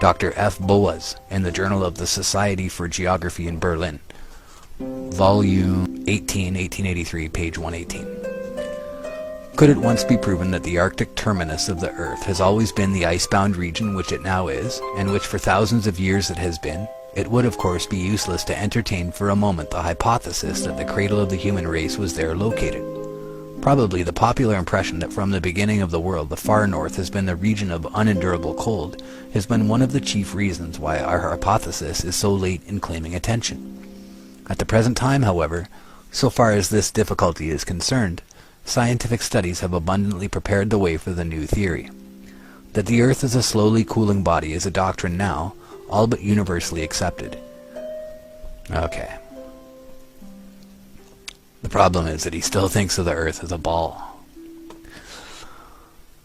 Dr. F. Boas, in the Journal of the Society for Geography in Berlin, Volume 18, 1883, page 118. Could it once be proven that the Arctic terminus of the Earth has always been the icebound region which it now is, and which for thousands of years it has been, it would of course be useless to entertain for a moment the hypothesis that the cradle of the human race was there located. Probably the popular impression that from the beginning of the world the far north has been the region of unendurable cold has been one of the chief reasons why our hypothesis is so late in claiming attention. At the present time, however, so far as this difficulty is concerned, scientific studies have abundantly prepared the way for the new theory. That the Earth is a slowly cooling body is a doctrine now all but universally accepted. Okay. The problem is that he still thinks of the Earth as a ball.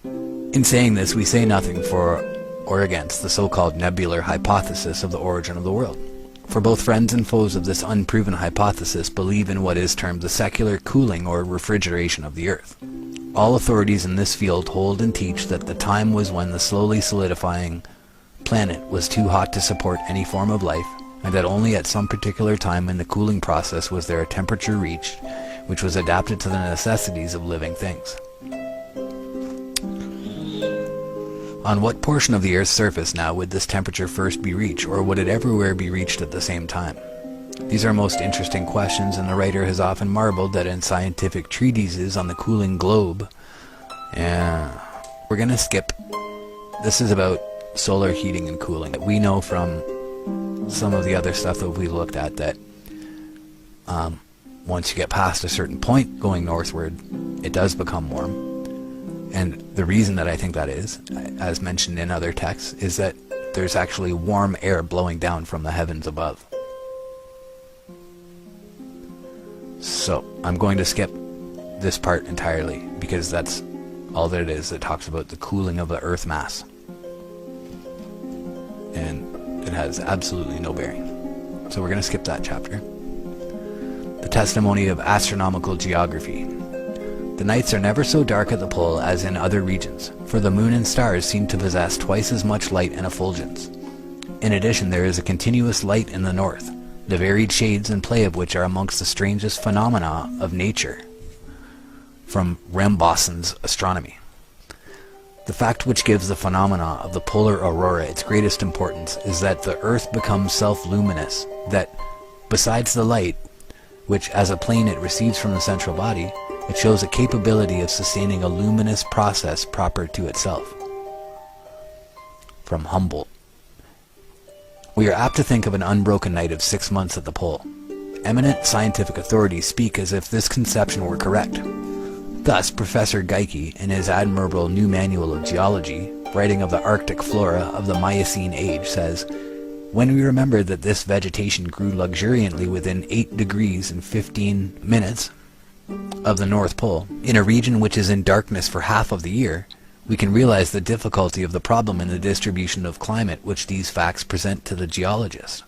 In saying this, we say nothing for or against the so-called nebular hypothesis of the origin of the world. For both friends and foes of this unproven hypothesis believe in what is termed the secular cooling or refrigeration of the Earth. All authorities in this field hold and teach that the time was when the slowly solidifying planet was too hot to support any form of life, and that only at some particular time in the cooling process was there a temperature reached which was adapted to the necessities of living things. On what portion of the Earth's surface now would this temperature first be reached, or would it everywhere be reached at the same time? These are most interesting questions, and the writer has often marveled that in scientific treatises on the cooling globe, we're going to skip. This is about solar heating and cooling. We know from some of the other stuff that we looked at that once you get past a certain point going northward, it does become warm. And the reason that I think that is, as mentioned in other texts, is that there's actually warm air blowing down from the heavens above. So I'm going to skip this part entirely because that's all that it is. It talks about the cooling of the Earth mass. And it has absolutely no bearing. So we're going to skip that chapter. The testimony of astronomical geography. The nights are never so dark at the pole as in other regions, for the moon and stars seem to possess twice as much light and effulgence. In addition, there is a continuous light in the north, the varied shades and play of which are amongst the strangest phenomena of nature, from Rambossen's astronomy. The fact which gives the phenomena of the polar aurora its greatest importance is that the earth becomes self-luminous, that, besides the light, which as a plane it receives from the central body, it shows a capability of sustaining a luminous process proper to itself. From Humboldt. We are apt to think of an unbroken night of 6 months at the pole. Eminent scientific authorities speak as if this conception were correct. Thus, Professor Geikie, in his admirable New Manual of Geology, writing of the Arctic flora of the Miocene age, says, "When we remember that this vegetation grew luxuriantly within 8 degrees and 15 minutes of the North Pole, in a region which is in darkness for half of the year, we can realize the difficulty of the problem in the distribution of climate which these facts present to the geologist."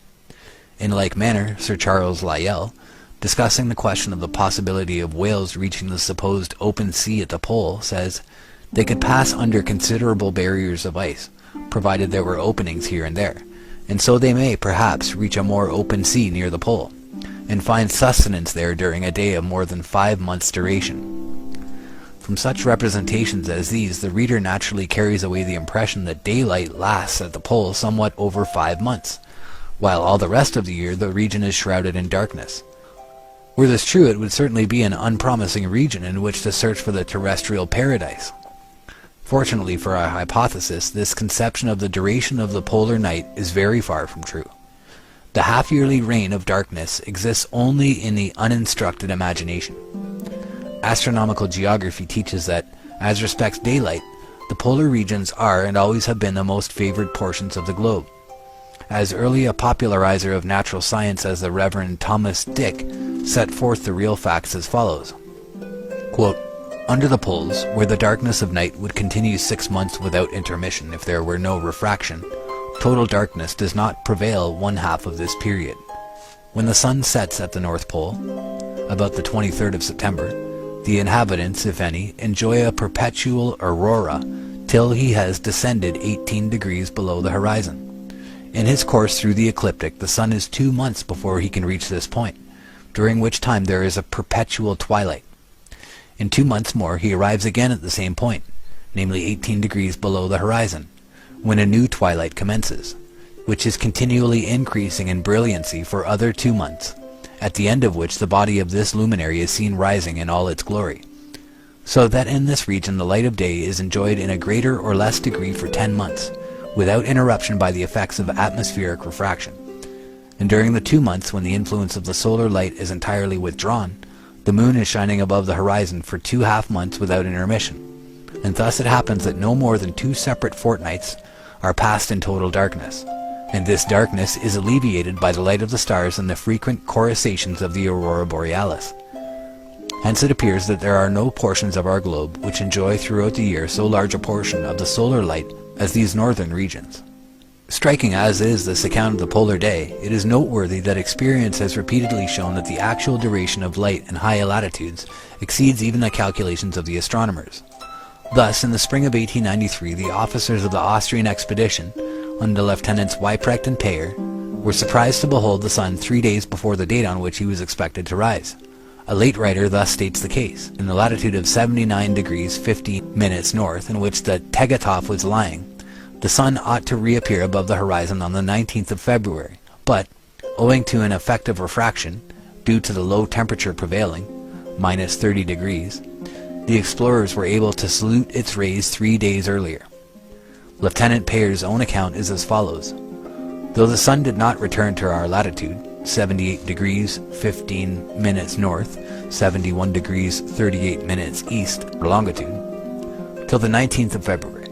In like manner, Sir Charles Lyell, discussing the question of the possibility of whales reaching the supposed open sea at the pole, says, "They could pass under considerable barriers of ice, provided there were openings here and there, and so they may, perhaps, reach a more open sea near the pole, and find sustenance there during a day of more than 5 months' duration." From such representations as these, the reader naturally carries away the impression that daylight lasts at the pole somewhat over 5 months, while all the rest of the year the region is shrouded in darkness. Were this true, it would certainly be an unpromising region in which to search for the terrestrial paradise. Fortunately for our hypothesis, this conception of the duration of the polar night is very far from true. The half-yearly reign of darkness exists only in the uninstructed imagination. Astronomical geography teaches that, as respects daylight, the polar regions are and always have been the most favored portions of the globe. As early a popularizer of natural science as the Reverend Thomas Dick set forth the real facts as follows. Quote, "Under the poles, where the darkness of night would continue 6 months without intermission if there were no refraction, Total darkness does not prevail one half of this period. When the sun sets at the North Pole, about the 23rd of September, the inhabitants, if any, enjoy a perpetual aurora till he has descended 18 degrees below the horizon. In his course through the ecliptic, the sun is 2 months before he can reach this point, during which time there is a perpetual twilight. In 2 months more he arrives again at the same point, namely 18 degrees below the horizon, when a new twilight commences, which is continually increasing in brilliancy for other 2 months, at the end of which the body of this luminary is seen rising in all its glory. So that in this region the light of day is enjoyed in a greater or less degree for 10 months, without interruption by the effects of atmospheric refraction. And during the 2 months when the influence of the solar light is entirely withdrawn, the moon is shining above the horizon for 2 half months without intermission. And thus it happens that no more than 2 separate fortnights are passed in total darkness, and this darkness is alleviated by the light of the stars and the frequent coruscations of the aurora borealis. Hence it appears that there are no portions of our globe which enjoy throughout the year so large a portion of the solar light as these northern regions. Striking as is this account of the polar day, it is noteworthy that experience has repeatedly shown that the actual duration of light in high latitudes exceeds even the calculations of the astronomers. Thus, in the spring of 1893, the officers of the Austrian expedition, under Lieutenants Weyprecht and Payer, were surprised to behold the sun 3 days before the date on which he was expected to rise. A late writer thus states the case. In the latitude of 79 degrees 50 minutes north, in which the Tegethoff was lying, the sun ought to reappear above the horizon on the 19th of February, but, owing to an effect of refraction, due to the low temperature prevailing, minus 30 degrees, the explorers were able to salute its rays 3 days earlier. Lieutenant Payer's own account is as follows. Though the sun did not return to our latitude, 78 degrees 15 minutes north, 71 degrees 38 minutes east longitude, till the 19th of February,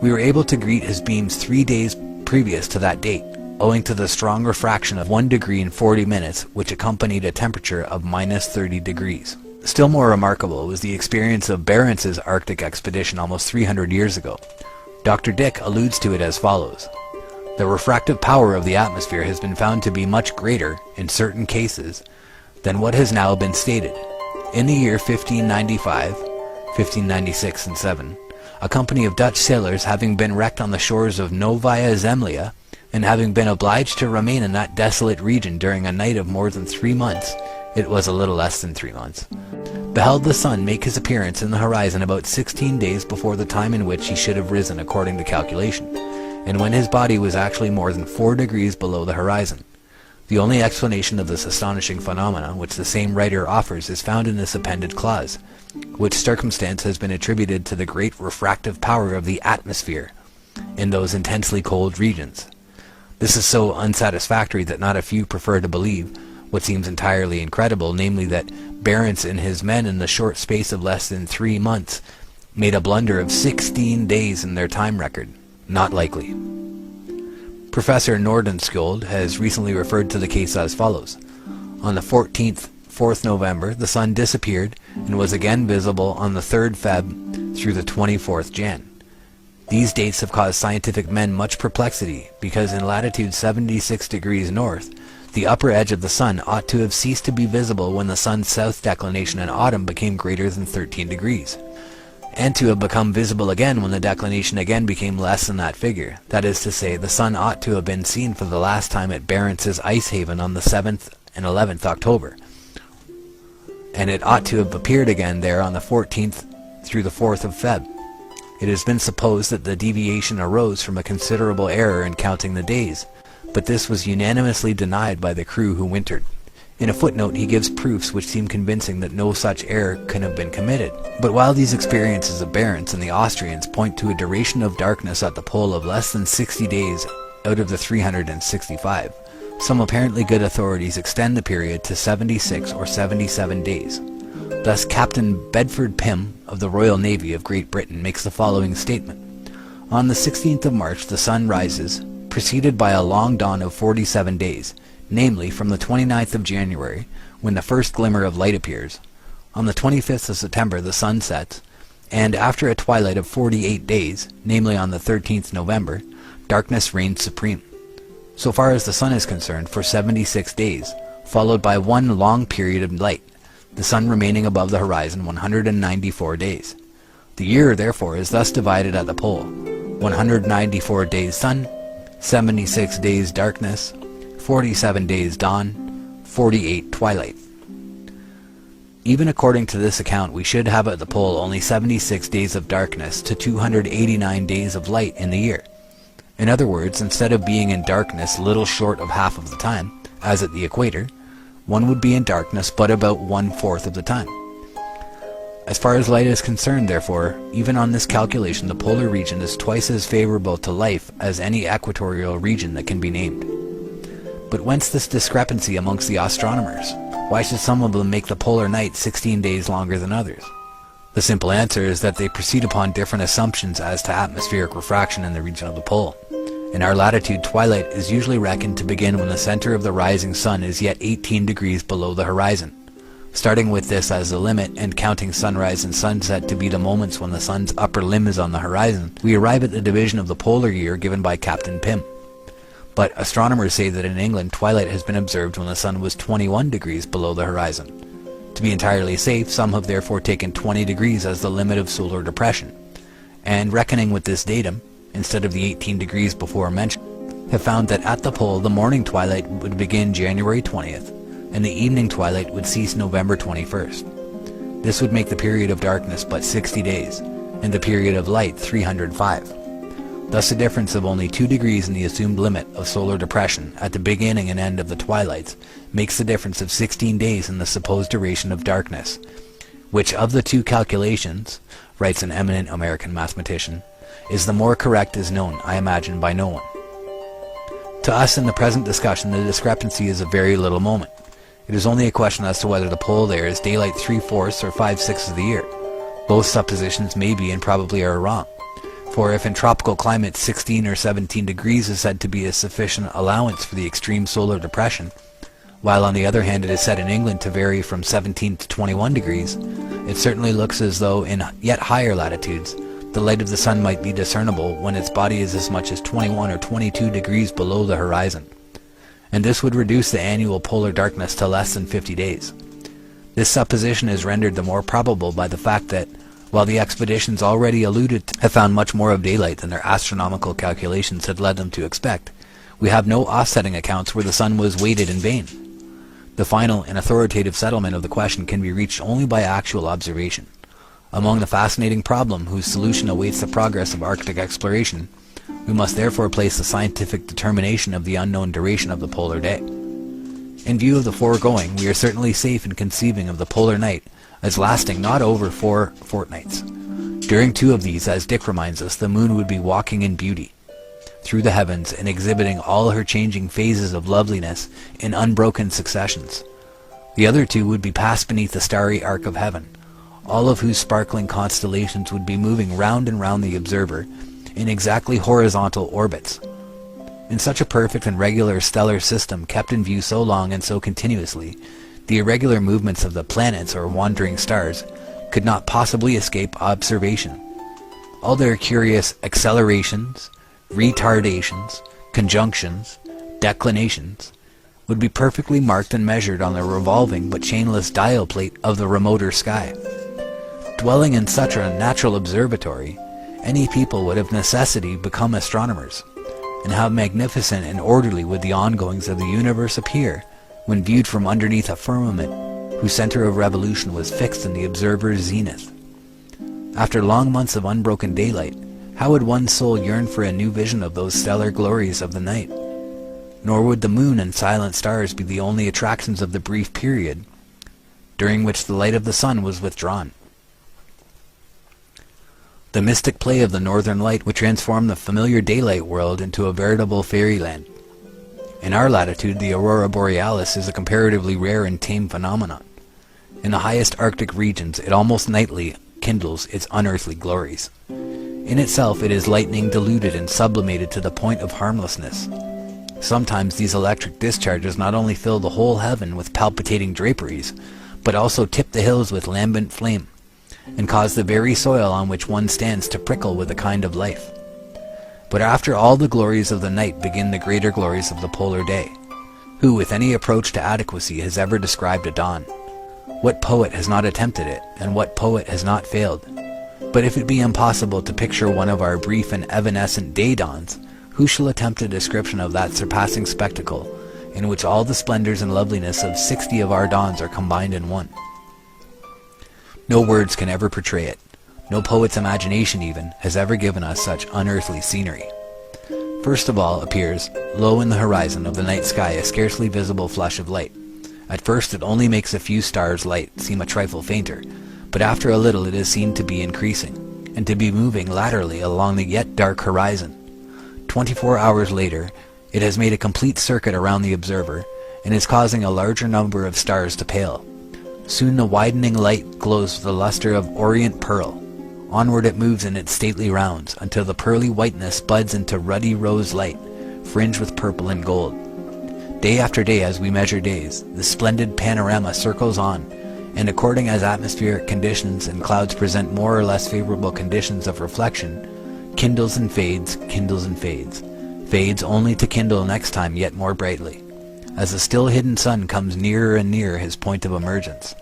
we were able to greet his beams 3 days previous to that date, owing to the strong refraction of 1 degree and 40 minutes which accompanied a temperature of minus 30 degrees. Still more remarkable was the experience of Barentz's Arctic expedition almost 300 years ago. Dr. Dick alludes to it as follows. The refractive power of the atmosphere has been found to be much greater, in certain cases, than what has now been stated. In the year 1595, 1596 and 7, a company of Dutch sailors having been wrecked on the shores of Novaya Zemlya, and having been obliged to remain in that desolate region during a night of more than 3 months, it was a little less than 3 months, beheld the sun make his appearance in the horizon about 16 days before the time in which he should have risen according to calculation, and when his body was actually more than 4 degrees below the horizon. The only explanation of this astonishing phenomena which the same writer offers is found in this appended clause, which circumstance has been attributed to the great refractive power of the atmosphere in those intensely cold regions. This is so unsatisfactory that not a few prefer to believe what seems entirely incredible, namely that Barentz and his men in the short space of less than 3 months made a blunder of 16 days in their time record. Not likely. Professor Nordenskjold has recently referred to the case as follows. On the 4th November, the sun disappeared and was again visible on the 3rd Feb through the 24th Jan. These dates have caused scientific men much perplexity, because in latitude 76 degrees north, the upper edge of the sun ought to have ceased to be visible when the sun's south declination in autumn became greater than 13 degrees, and to have become visible again when the declination again became less than that figure. That is to say, the sun ought to have been seen for the last time at Barentz's ice haven on the 7th and 11th October, and it ought to have appeared again there on the 14th through the 4th of Feb. It has been supposed that the deviation arose from a considerable error in counting the days, but this was unanimously denied by the crew who wintered. In a footnote he gives proofs which seem convincing that no such error can have been committed. But while these experiences of Barentz and the Austrians point to a duration of darkness at the pole of less than 60 days out of the 365, some apparently good authorities extend the period to 76 or 77 days. Thus Captain Bedford Pym of the Royal Navy of Great Britain makes the following statement. On the 16th of March the sun rises, preceded by a long dawn of 47 days, namely from the 29th of January, when the first glimmer of light appears. On the 25th of September the sun sets, and after a twilight of 48 days, namely on the 13th November, darkness reigns supreme, so far as the sun is concerned, for 76 days, followed by one long period of light, the sun remaining above the horizon 194 days. The year, therefore, is thus divided at the pole: 194 days sun, 76 days darkness, 47 days dawn, 48 twilight. Even according to this account, we should have at the pole only 76 days of darkness to 289 days of light in the year. In other words, instead of being in darkness little short of half of the time, as at the equator, one would be in darkness but about 1/4 of the time. As far as light is concerned, therefore, even on this calculation, the polar region is twice as favorable to life as any equatorial region that can be named. But whence this discrepancy amongst the astronomers? Why should some of them make the polar night 16 days longer than others? The simple answer is that they proceed upon different assumptions as to atmospheric refraction in the region of the pole. In our latitude, twilight is usually reckoned to begin when the center of the rising sun is yet 18 degrees below the horizon. Starting with this as the limit and counting sunrise and sunset to be the moments when the sun's upper limb is on the horizon, we arrive at the division of the polar year given by Captain Pym. But astronomers say that in England twilight has been observed when the sun was 21 degrees below the horizon. To be entirely safe, some have therefore taken 20 degrees as the limit of solar depression, and reckoning with this datum, instead of the 18 degrees before mentioned, have found that at the pole the morning twilight would begin January 20th, and the evening twilight would cease November 21st. This would make the period of darkness but 60 days, and the period of light 305. Thus a difference of only 2 degrees in the assumed limit of solar depression at the beginning and end of the twilights makes the difference of 16 days in the supposed duration of darkness, which of the two calculations, writes an eminent American mathematician, is the more correct is known, I imagine, by no one. To us in the present discussion, the discrepancy is of very little moment. It is only a question as to whether the pole there is daylight 3/4 or 5/6 of the year. Both suppositions may be and probably are wrong. For if in tropical climates 16 or 17 degrees is said to be a sufficient allowance for the extreme solar depression, while on the other hand it is said in England to vary from 17 to 21 degrees, it certainly looks as though in yet higher latitudes the light of the sun might be discernible when its body is as much as 21 or 22 degrees below the horizon, and this would reduce the annual polar darkness to less than 50 days. This supposition is rendered the more probable by the fact that, while the expeditions already alluded to have found much more of daylight than their astronomical calculations had led them to expect, we have no offsetting accounts where the sun was waited in vain. The final and authoritative settlement of the question can be reached only by actual observation. Among the fascinating problem whose solution awaits the progress of Arctic exploration, we must therefore place the scientific determination of the unknown duration of the polar day. In view of the foregoing, we are certainly safe in conceiving of the polar night as lasting not over 4 fortnights. During 2 of these, as Dick reminds us, the moon would be walking in beauty through the heavens and exhibiting all her changing phases of loveliness in unbroken successions. The other 2 would be passed beneath the starry arc of heaven, all of whose sparkling constellations would be moving round and round the observer in exactly horizontal orbits. In such a perfect and regular stellar system kept in view so long and so continuously, the irregular movements of the planets or wandering stars could not possibly escape observation. All their curious accelerations, retardations, conjunctions, declinations would be perfectly marked and measured on the revolving but chainless dial plate of the remoter sky. Dwelling in such a natural observatory, any people would of necessity become astronomers, and how magnificent and orderly would the ongoings of the universe appear when viewed from underneath a firmament whose center of revolution was fixed in the observer's zenith. After long months of unbroken daylight, how would one's soul yearn for a new vision of those stellar glories of the night? Nor would the moon and silent stars be the only attractions of the brief period during which the light of the sun was withdrawn. The mystic play of the northern light would transform the familiar daylight world into a veritable fairyland. In our latitude, the aurora borealis is a comparatively rare and tame phenomenon. In the highest Arctic regions, it almost nightly kindles its unearthly glories. In itself, it is lightning diluted and sublimated to the point of harmlessness. Sometimes these electric discharges not only fill the whole heaven with palpitating draperies, but also tip the hills with lambent flame, and cause the very soil on which one stands to prickle with a kind of life. But after all the glories of the night begin the greater glories of the polar day. Who with any approach to adequacy has ever described a dawn? What poet has not attempted it, and what poet has not failed? But if it be impossible to picture one of our brief and evanescent day dawns, who shall attempt a description of that surpassing spectacle, in which all the splendors and loveliness of 60 of our dawns are combined in one? No words can ever portray it. No poet's imagination even has ever given us such unearthly scenery. First of all appears, low in the horizon of the night sky, a scarcely visible flush of light. At first it only makes a few stars' light seem a trifle fainter, but after a little it is seen to be increasing, and to be moving laterally along the yet dark horizon. 24 hours later, it has made a complete circuit around the observer, and is causing a larger number of stars to pale. Soon the widening light glows with the luster of orient pearl. Onward it moves in its stately rounds, until the pearly whiteness buds into ruddy rose light, fringed with purple and gold. Day after day, as we measure days, the splendid panorama circles on, and according as atmospheric conditions and clouds present more or less favorable conditions of reflection, kindles and fades, fades only to kindle next time yet more brightly, as the still hidden sun comes nearer and nearer his point of emergence.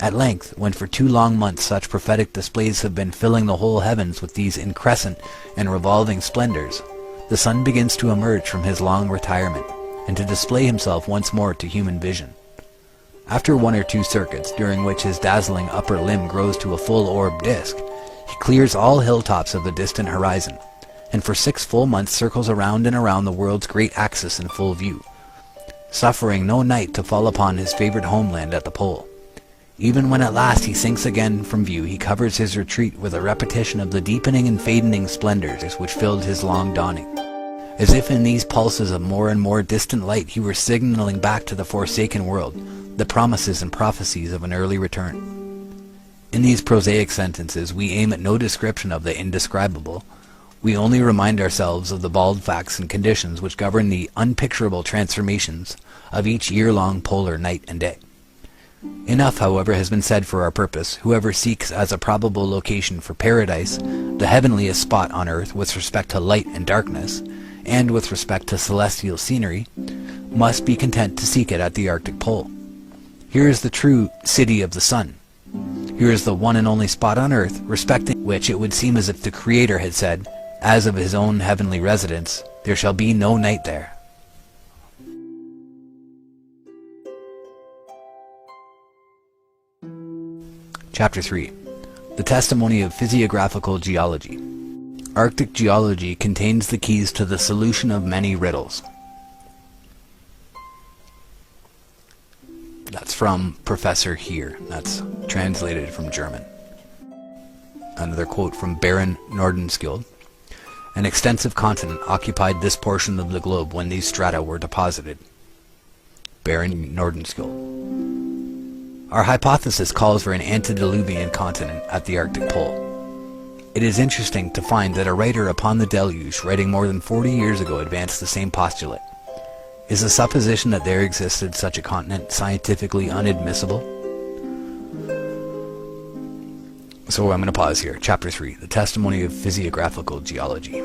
At length, when for 2 long months such prophetic displays have been filling the whole heavens with these increscent and revolving splendors, the sun begins to emerge from his long retirement, and to display himself once more to human vision. After 1 or 2 circuits, during which his dazzling upper limb grows to a full orb disk, he clears all hilltops of the distant horizon, and for 6 full months circles around and around the world's great axis in full view, suffering no night to fall upon his favorite homeland at the pole. Even when at last he sinks again from view, he covers his retreat with a repetition of the deepening and fadening splendors which filled his long dawning, as if in these pulses of more and more distant light he were signaling back to the forsaken world the promises and prophecies of an early return. In these prosaic sentences we aim at no description of the indescribable. We only remind ourselves of the bald facts and conditions which govern the unpicturable transformations of each year-long polar night and day. Enough, however, has been said for our purpose. Whoever seeks as a probable location for paradise the heavenliest spot on earth with respect to light and darkness, and with respect to celestial scenery, must be content to seek it at the Arctic Pole. Here is the true city of the sun. Here is the one and only spot on earth respecting which it would seem as if the Creator had said, as of his own heavenly residence, there shall be no night there. Chapter 3. The Testimony of Physiographical Geology. Arctic geology contains the keys to the solution of many riddles. That's from Professor Here. That's translated from German. Another quote from Baron Nordenskjöld. An extensive continent occupied this portion of the globe when these strata were deposited. Baron Nordenskjöld. Our hypothesis calls for an antediluvian continent at the Arctic Pole. It is interesting to find that a writer upon the deluge, writing more than 40 years ago, advanced the same postulate. Is the supposition that there existed such a continent scientifically unadmissible? So I'm going to pause here. Chapter 3, The Testimony of Physiographical Geology.